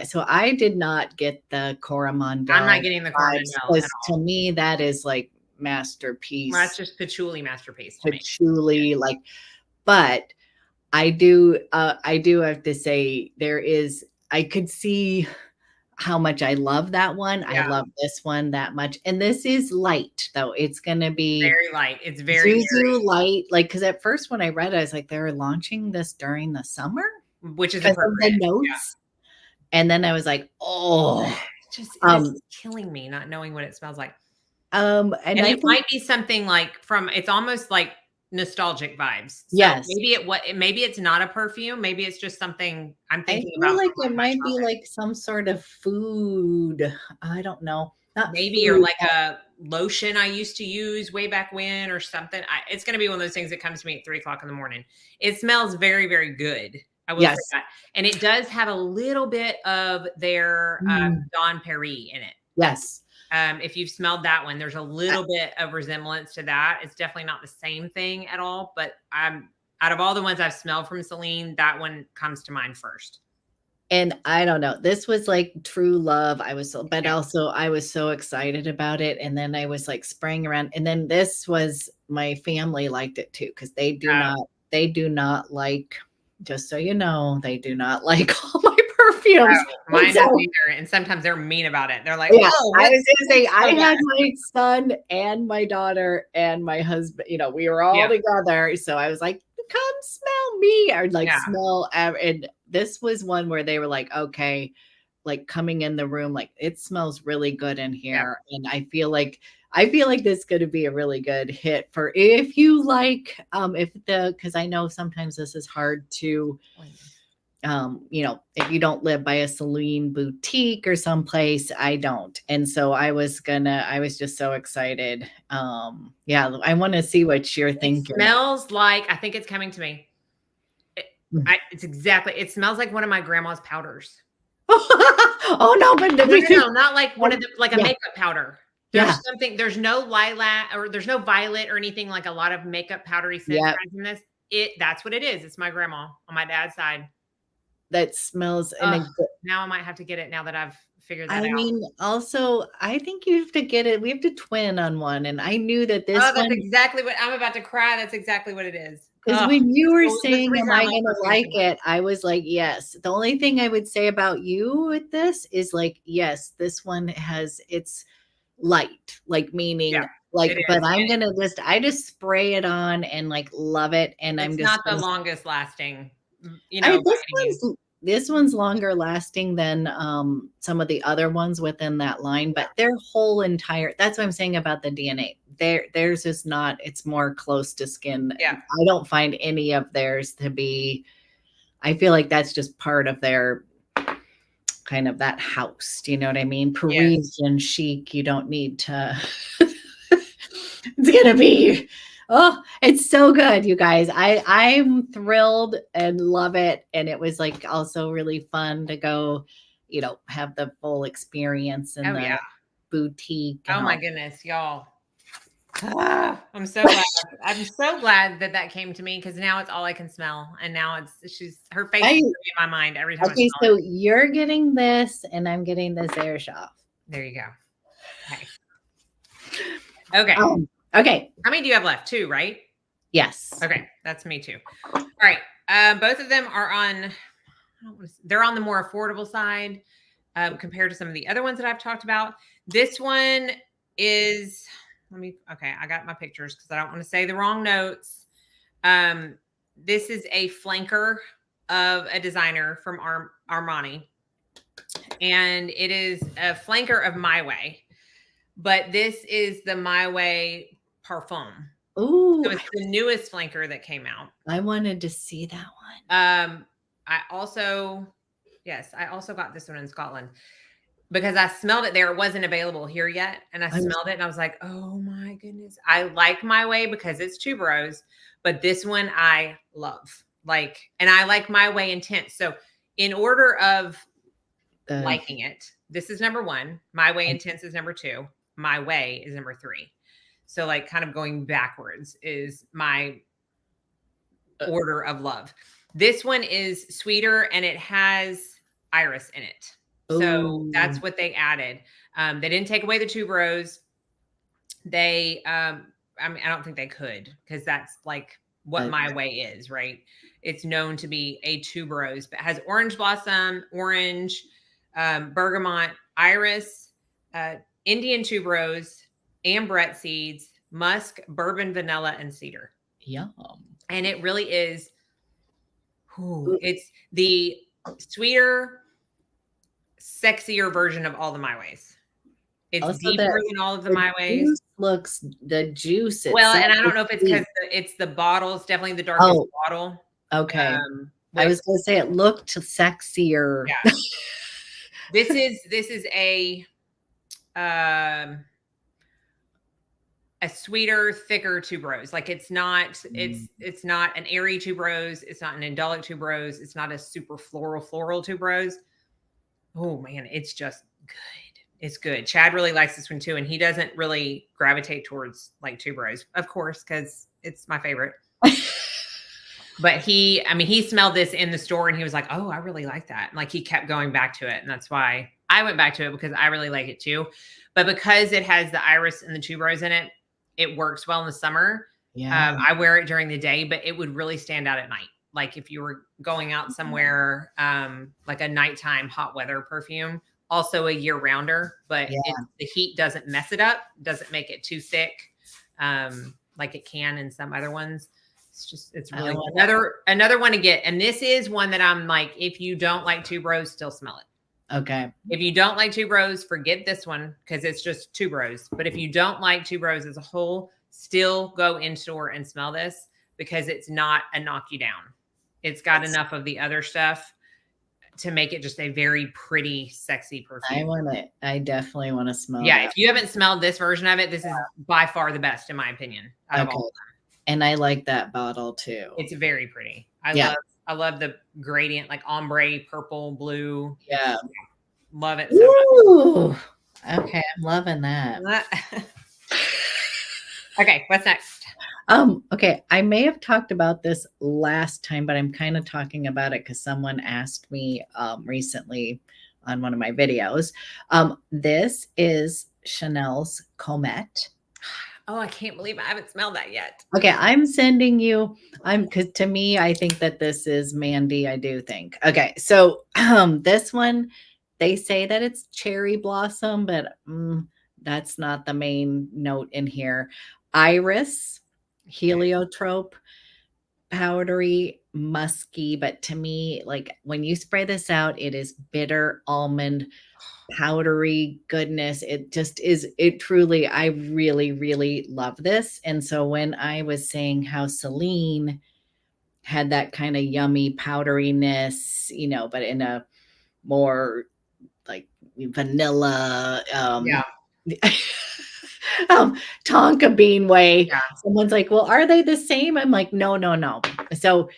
so I did not get the Coromandel. I'm not getting the Coromandel. To me, that is like masterpiece. Well, that's just patchouli masterpiece. Patchouli, like, but I do have to say I could see how much I love that one. I love this one that much. And this is light, though. It's going to be very light. It's very light. Like, because at first when I read it, I was like, they're launching this during the summer, which is appropriate. The notes. And then I was like, it's killing me not knowing what it smells like. And it might be something like it's almost like nostalgic vibes. So yes. Maybe it's not a perfume. Maybe it's just something I'm thinking about. Like it might be like some sort of food. I don't know. Maybe or like a lotion I used to use way back when or something. It's going to be one of those things that comes to me at 3:00 in the morning. It smells very, very good. I will say that. And it does have a little bit of their Don Perry in it. Yes. If you've smelled that one, there's a little bit of resemblance to that. It's definitely not the same thing at all, but out of all the ones I've smelled from Celine, that one comes to mind first. And I don't know, this was like true love. Also I was so excited about it. And then I was like spraying around, and then my family liked it too. Cause they do not like, just so you know, they do not like all my perfumes. Mine don't either. And sometimes they're mean about it. They're like, I was going to say, I had my son and my daughter and my husband, we were all together. So I was like, come smell me, or like smell. And this was one where they were like, okay, like coming in the room, like it smells really good in Yeah. here. And I feel like this is going to be a really good hit for if you like, because I know sometimes this is hard to, if you don't live by a Celine boutique or someplace, I don't. And so I was just so excited. Yeah, I want to see what you're thinking. Smells like, I think it's coming to me. It smells like one of my grandma's powders. Oh no, but no, not like one of the, like a makeup powder. There's something, there's no lilac or there's no violet or anything like a lot of makeup powdery scents in this. That's what it is. It's my grandma on my dad's side. That smells. Now I might have to get it now that I've figured that out. I mean, also, I think you have to get it. We have to twin on one. And I knew that this that's exactly what I'm about to cry. That's exactly what it is. Because when you were saying, am I going to like it? I was like, yes. The only thing I would say about you with this is like, yes, this one it's light, like meaning like, but I'm going to I just spray it on and like love it. And it's not the longest lasting, this one's longer lasting than some of the other ones within that line, but their whole entire, that's what I'm saying about the DNA. Theirs is not, it's more close to skin. Yeah. I don't find any of theirs to be, I feel like that's just part of their kind of that house. Do you know what I mean? Parisian chic. You don't need to, it's going to be, oh, it's so good, you guys. I'm thrilled and love it. And it was like also really fun to go, have the full experience in the boutique. Oh my goodness, y'all. I'm so glad. I'm so glad that came to me because now it's all I can smell. And now her face is in my mind every time. Okay, so you're getting this and I'm getting this air shop. There you go. Okay. Okay. How many do you have left? 2, right? Yes. Okay. That's me too. All right. Both of them are they're on the more affordable side compared to some of the other ones that I've talked about. This one is, I got my pictures because I don't want to say the wrong notes. This is a flanker of a designer from Armani. And it is a flanker of My Way. But this is the My Way PERFUME. Ooh. So it's the newest flanker that came out. I wanted to see that one. I also got this one in Scotland because I smelled it there. It wasn't available here yet. And I smelled it and I was like, oh my goodness. I like My Way because it's Tuberose, but this one I love. And I like My Way Intense. So in order of liking it, this is number 1. My Way Intense is number 2. My Way is number 3. So kind of going backwards is my order of love. This one is sweeter and it has iris in it. So that's what they added. They didn't take away the tuberose. They, I don't think they could because that's what My Way is, right? It's known to be a tuberose, but it has orange blossom, orange, bergamot, iris, Indian tuberose, ambrette seeds, musk, bourbon, vanilla, and cedar. Yum. And it really is, it's the sweeter, sexier version of all the My Ways. It's also deeper than all of the My Ways. Looks the juice. Well, and I don't know if it's because it's the bottle. It's definitely the darkest bottle. Okay. I was going to say it looked sexier. Yeah. This is a sweeter, thicker tuberose. It's not an airy tuberose. It's not an indolic tuberose. It's not a super floral tuberose. Oh man, it's just good. It's good. Chad really likes this one too. And he doesn't really gravitate towards tuberose, of course, because it's my favorite. But he smelled this in the store and he was like, oh, I really like that. And he kept going back to it. And that's why I went back to it because I really like it too. But because it has the iris and the tuberose in it, it works well in the summer. Yeah. I wear it during the day, but it would really stand out at night. If you were going out somewhere, a nighttime hot weather perfume, also a year rounder, but the heat doesn't mess it up, doesn't make it too thick. Like it can in some other ones. It's really another one to get. And this is one that I'm if you don't like tuberose, still smell it. Okay. If you don't like Tuberose, forget this one because it's just Tuberose. But if you don't like Tuberose as a whole, still go in store and smell this because it's not a knock you down. It's got enough of the other stuff to make it just a very pretty, sexy perfume. I definitely want to smell Yeah, that. if you haven't smelled this version of it, this is by far the best in my opinion out of all of them. And I like that bottle too. It's very pretty. I love the gradient, like ombre, purple, blue. Yeah. Love it so much. Okay, I'm loving that. Okay, what's next? Okay, I may have talked about this last time, but I'm kind of talking about it because someone asked me recently on one of my videos. This is Chanel's Comet. Oh, I can't believe I haven't smelled that yet. Okay, I'm sending you. Because to me, I think that this is Mandy. I do think. Okay, so this one, they say that it's cherry blossom, but that's not the main note in here. Iris, heliotrope, powdery, musky, but to me, like when you spray this out, it is bitter almond, powdery goodness. It just is, it truly, I really, really love this. And so when I was saying how Celine had that kind of yummy powderiness, you know, but in a more like vanilla, tonka bean way. Yeah. Someone's like, well, are they the same? I'm like, no, no, no. So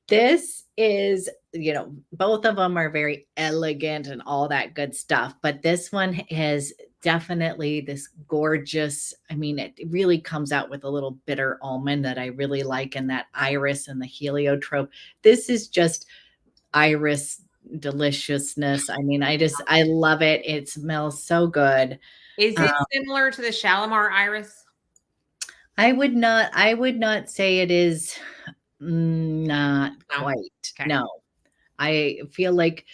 this is, you know, both of them are very elegant and all that good stuff. But this one is definitely this gorgeous. I mean, it really comes out with a little bitter almond that I really like, and that iris and the heliotrope. This is just iris deliciousness. I mean, I love it. It smells so good. Is it similar to the Shalimar iris? I would not say it is. Not quite. Okay. No. I feel like,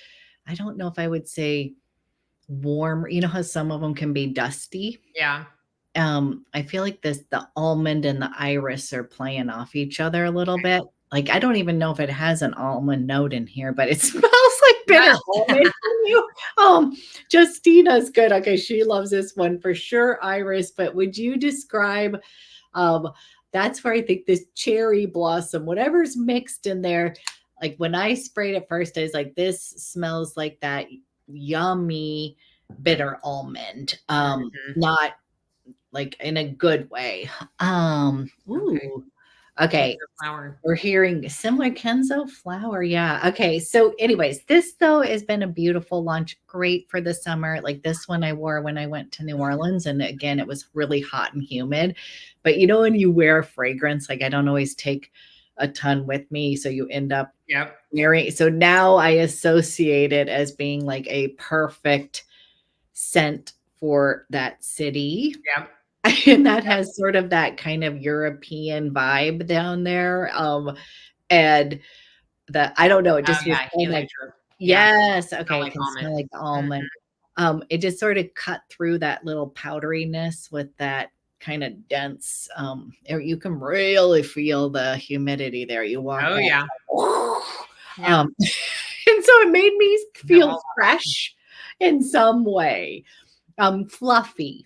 I don't know if I would say warm. You know how some of them can be dusty? Yeah. I feel like the almond and the iris are playing off each other a little bit. Like, I don't even know if it has an almond note in here, but it smells like bitter almond. Justina's good. Okay, she loves this one for sure, Iris. But would you describe, that's where I think this cherry blossom, whatever's mixed in there, like when I sprayed it first, I was like, this smells like that yummy bitter almond. Not like in a good way. Ooh. Okay. Flower. We're hearing similar Kenzo flower. Yeah. Okay. So anyways, this though has been a beautiful launch. Great for the summer. Like this one I wore when I went to New Orleans. And again, it was really hot and humid. But you know, when you wear fragrance, like I don't always take a ton with me. So you end up wearing. So now I associate it as being like a perfect scent for that city. Yeah. And that has sort of that kind of European vibe down there. And I don't know, it just was like, yes, okay, it can smell like almond. It just sort of cut through that little powderiness with that kind of dense, you can really feel the humidity there. You walk and so it made me feel fresh in some way, fluffy.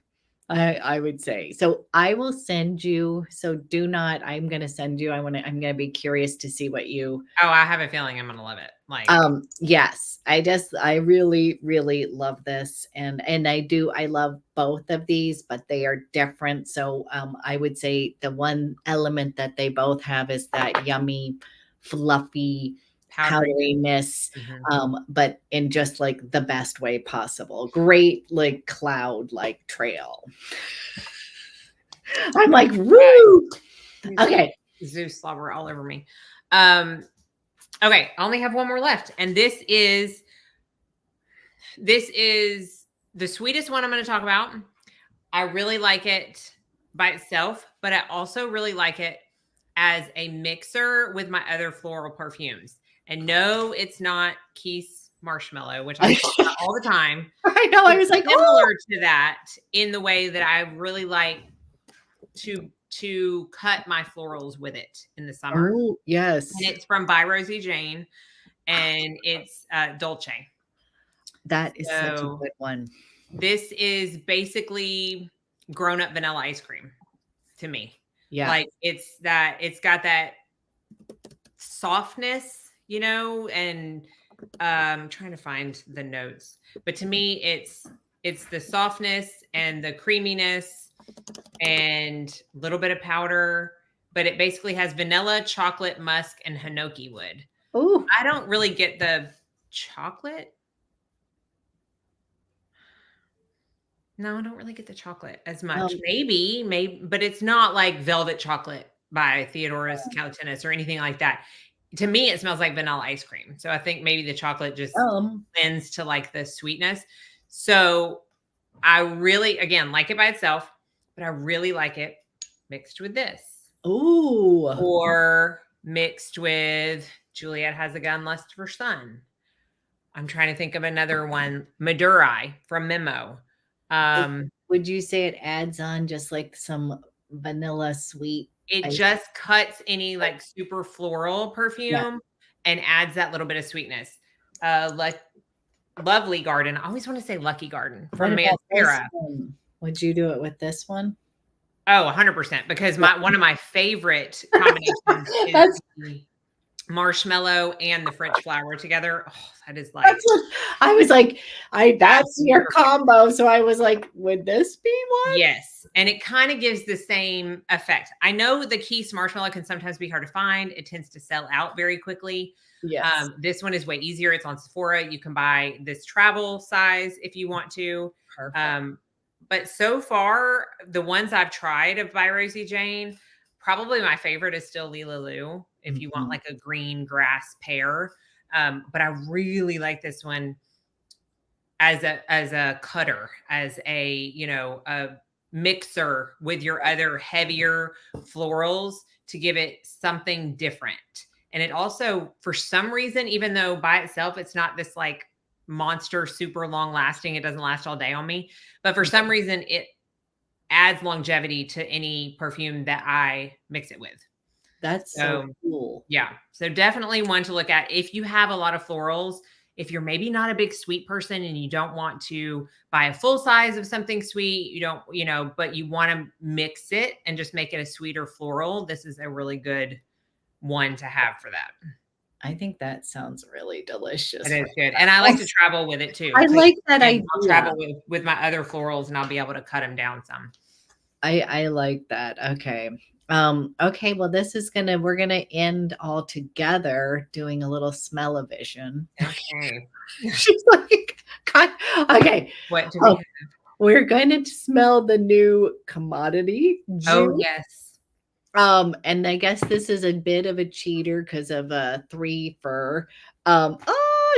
I would say. So I will send you. So I'm going to send you. I'm going to be curious to see what you. Oh, I have a feeling I'm going to love it. Like, yes, I really, really love this. And I love both of these, but they are different. So, I would say the one element that they both have is that yummy, fluffy, powderiness, but in just like the best way possible. Great, like cloud like trail. I'm like, woo. Okay. Zeus slobber all over me. Okay, I only have one more left. And this is the sweetest one I'm going to talk about. I really like it by itself, but I also really like it as a mixer with my other floral perfumes. And no, it's not Keith's Marshmallow, which I talk about all the time. I know. I was like, similar to that in the way that I really like to cut my florals with it in the summer. Oh, yes. And it's from By Rosie Jane, and it's Dolce. That is such a So good one. this is basically grown-up vanilla ice cream to me. Yeah. Like it's got that softness, and trying to find the notes. But to me, it's the softness and the creaminess and a little bit of powder, but it basically has vanilla, chocolate, musk, and hinoki wood. Oh, I don't really get the chocolate. No, I don't really get the chocolate as much. Maybe, but it's not like velvet chocolate by Theodorus Calatinus or anything like that. To me, it smells like vanilla ice cream. So I think maybe the chocolate just lends to like the sweetness. So I really, again, like it by itself, but I really like it mixed with this. ooh. Or mixed with Juliet Has a Gun, Lust for Sun. I'm trying to think of another one. Madurai from Memo. Would you say it adds on just like some vanilla sweet? It just cuts any like super floral perfume and adds that little bit of sweetness. Like Lovely Garden. I always want to say Lucky Garden from Mancera. Would you do it with this one? Oh, 100%. Because one of my favorite combinations is the marshmallow and the French flower together. Oh, that is like I was like, that's your combo. So I was like, would this be one? Yes. And it kind of gives the same effect. I know the Keys marshmallow can sometimes be hard to find. It tends to sell out very quickly. Yes. This one is way easier. It's on Sephora. You can buy this travel size if you want to. Perfect. But so far, the ones I've tried of by Rosie Jane, probably my favorite is still Lila Lou, if you want like a green grass pear. But I really like this one as a cutter, as a mixer with your other heavier florals to give it something different. And it also, for some reason, even though by itself it's not this like monster super long lasting, it doesn't last all day on me, but for some reason it adds longevity to any perfume that I mix it with. That's so cool. Yeah. So definitely one to look at if you have a lot of florals. If you're maybe not a big sweet person and you don't want to buy a full size of something sweet, you don't, but you want to mix it and just make it a sweeter floral, this is a really good one to have for that. I think that sounds really delicious. It is good. And I like to travel with it too. I like that idea. I'll travel with my other florals and I'll be able to cut them down some. I like that. Okay. Okay, well, we're gonna end all together doing a little smell-o-vision. Okay. She's like, okay. What do we have? We're going to smell the new commodity juice. Oh, yes. And I guess this is a bit of a cheater because of a 3 for.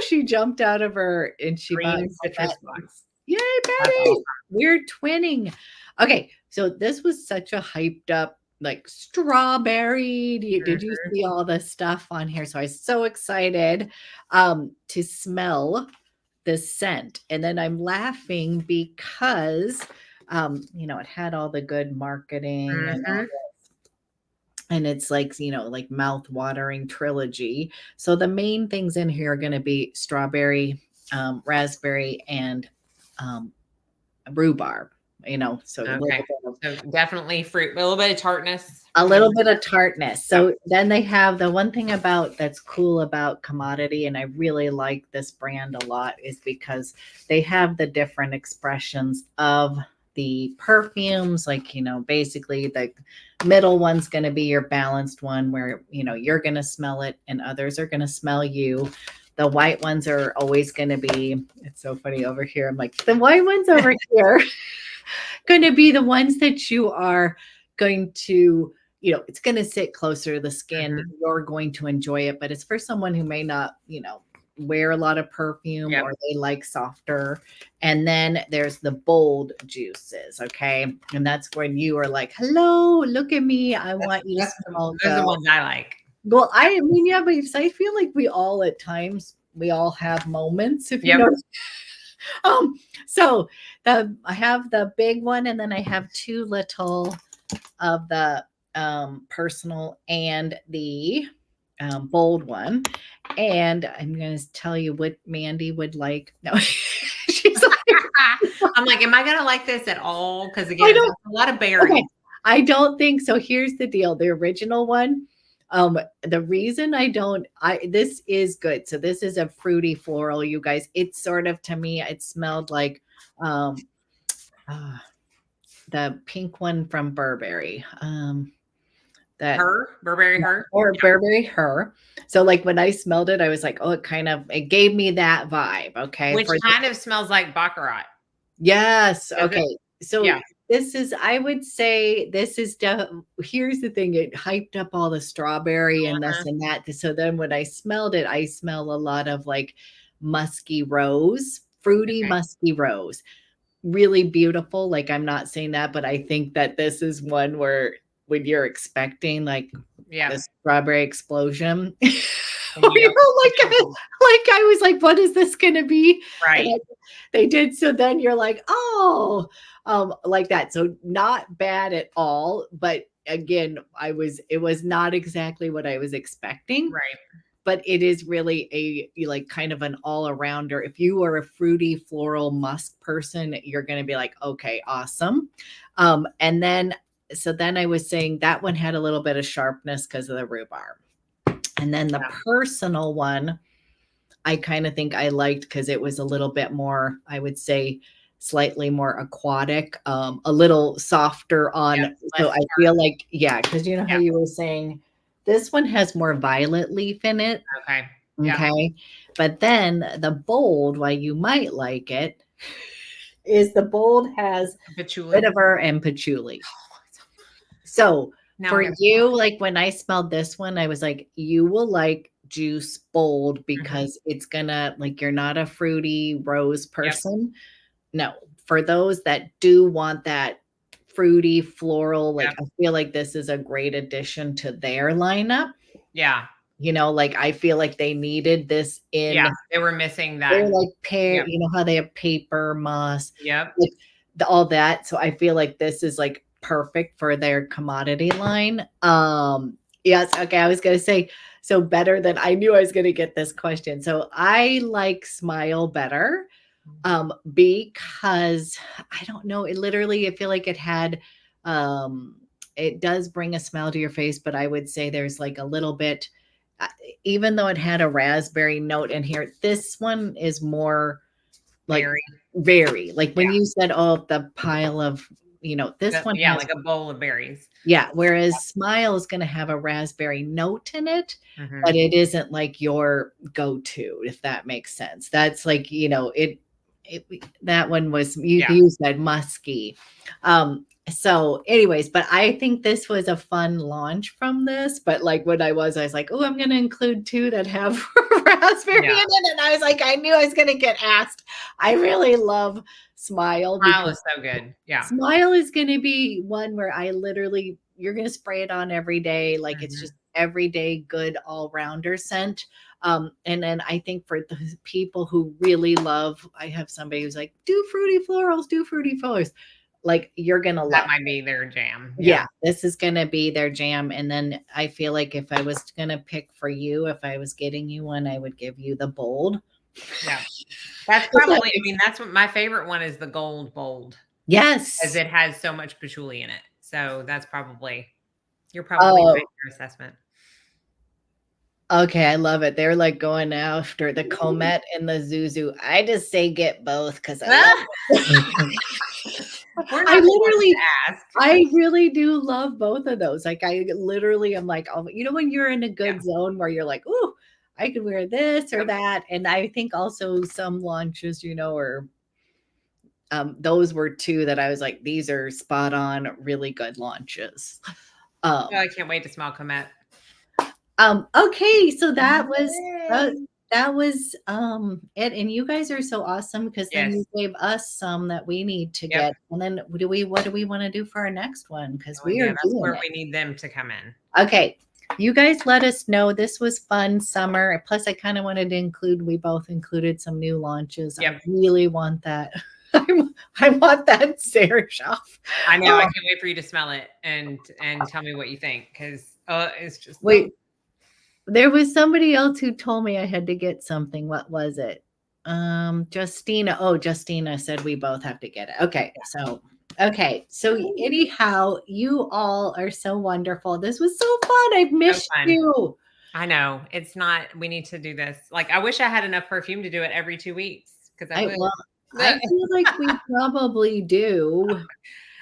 She jumped out of her and she bought citrus box. Yay, Betty! Awesome. We're twinning. Okay, so this was such a hyped up like strawberry. Did you see all the stuff on here? So I was so excited to smell this scent. And then I'm laughing because it had all the good marketing and all this. And it's like, like mouth-watering trilogy. So the main things in here are going to be strawberry, raspberry, and rhubarb. So okay. So definitely fruit, a little bit of tartness. A little bit of tartness. So then they have the one thing that's cool about Commodity, and I really like this brand a lot, is because they have the different expressions of the perfumes. Like, basically the middle one's going to be your balanced one where, you're going to smell it and others are going to smell you. The white ones are always going to be, it's so funny over here. I'm like, the white ones over here going to be the ones that you are going to, it's going to sit closer to the skin. You're going to enjoy it, but it's for someone who may not, wear a lot of perfume or they like softer. And then there's the bold juices. Okay. And that's when you are like, hello, look at me. I want you to smell. Those are the ones I like. Well, but I feel like we all at times, we all have moments. If you know. So I have the big one, and then I have 2 little of the personal and the bold one. And I'm going to tell you what Mandy would like. No, she's like, I'm like, am I gonna like this at all? Because I again, it's don't. a lot of berries. Okay, I don't think so. Here's the deal: the original one. The reason I don't, this is good. So this is a fruity floral, you guys. It's sort of to me, it smelled like um uh, the pink one from Burberry. That Burberry her. or Burberry Her. So like when I smelled it, I was like, oh, it gave me that vibe. Okay. Which kind of smells like baccarat. Yes. Does it? Okay. So Yeah. this is, I would say, this is, here's the thing, it hyped up all the strawberry and this and that. So then when I smelled it, I smell a lot of like musky rose, fruity Okay. musky rose. Really beautiful. Like I'm not saying that, but I think that this is one where when you're expecting like Yeah. the strawberry explosion, And you know, like I was like, what is this gonna be? right. And they did. So then you're like, oh, like that. So not bad at all. But again, it was not exactly what I was expecting. Right. But it is really like kind of an all-arounder. If you are a fruity floral musk person, you're going to be like, okay, awesome. And then so then I was saying that one had a little bit of sharpness because of the rhubarb. And then the personal one, I kind of think I liked because it was a little bit more, I would say, slightly more aquatic, a little softer on. So I feel like, yeah, because you know how you were saying this one has more violet leaf in it. Okay. Okay. But then the bold, why you might like it, is the bold has Patchouli. vetiver and patchouli. So Now for you, like when I smelled this one, I was like, you will like juice bold because it's gonna like you're not a fruity rose person. No, for those that do want that fruity floral, like I feel like this is a great addition to their lineup. Yeah. You know, like I feel like they needed this in. Yeah, they were missing that. They're like pear, you know how they have paper, moss, Yep. like all that. So I feel like this is like perfect for their commodity line. Yes, okay. I was gonna say so better than I knew I was gonna get this question. So I like Smile better because I don't know, it literally I feel like it had it does bring a smile to your face, but I would say there's like a little bit even though it had a raspberry note in here, this one is more like very like when you said, oh, the pile of, you know, this one has, like a bowl of berries. Yeah, whereas Smile is going to have a raspberry note in it, but it isn't like your go-to, if that makes sense. That's like, you know, that one was you said musky. So anyways, but I think this was a fun launch from this. But like when I was like, oh, I'm going to include two that have raspberry in it. And I was like, I knew I was going to get asked. I really love Smile. Smile is so good. Yeah. Smile is going to be one where I literally, you're going to spray it on every day. Like it's just everyday good all-rounder scent. And then I think for the people who really love, I have somebody who's like, do fruity florals. Like you're gonna love. That might be their jam. Yeah, this is gonna be their jam. And then I feel like if I was gonna pick for you, if I was getting you one, I would give you the bold. Yeah, that's probably. I mean, that's what my favorite one is, the gold bold. Yes, as it has so much patchouli in it. So that's probably you're probably right in your assessment. Okay, I love it. They're like going after the Comet and the Zuzu. I just say get both because I I really do love both of those. Like I literally am like, oh, you know, when you're in a good zone where you're like, oh, I could wear this or that. And I think also some launches, you know, or those were two that I was like, these are spot on, really good launches. I can't wait to smell Comet. Okay, so that was it. And you guys are so awesome because then you gave us some that we need to get. And then what do we want to do for our next one? Because we are that's where we need them to come in. Okay. You guys let us know. This was fun summer. Plus, I kind of wanted to include, we both included some new launches. I really want that. I want that Sarah Schaff. I know. I can't wait for you to smell it and tell me what you think because it's just There was somebody else who told me I had to get something. What was it? Justina. Oh, Justina said we both have to get it. Okay. So anyhow, you all are so wonderful. This was so fun. I've missed fun. you. I know. It's not, we need to do this. Like, I wish I had enough perfume to do it every 2 weeks because I would. I feel like we probably do.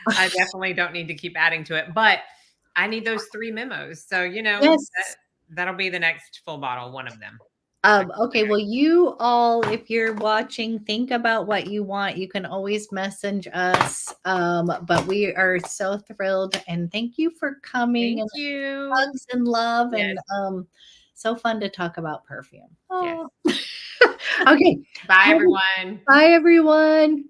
I definitely don't need to keep adding to it, but I need those 3 memos. So, Yes. that'll be the next full bottle, one of them. Okay, well, you all, if you're watching, think about what you want. You can always message us. But we are so thrilled and thank you for coming. Thank And you. hugs and love. Yes. And so fun to talk about perfume. Yes. Okay. Bye, everyone. Bye, everyone.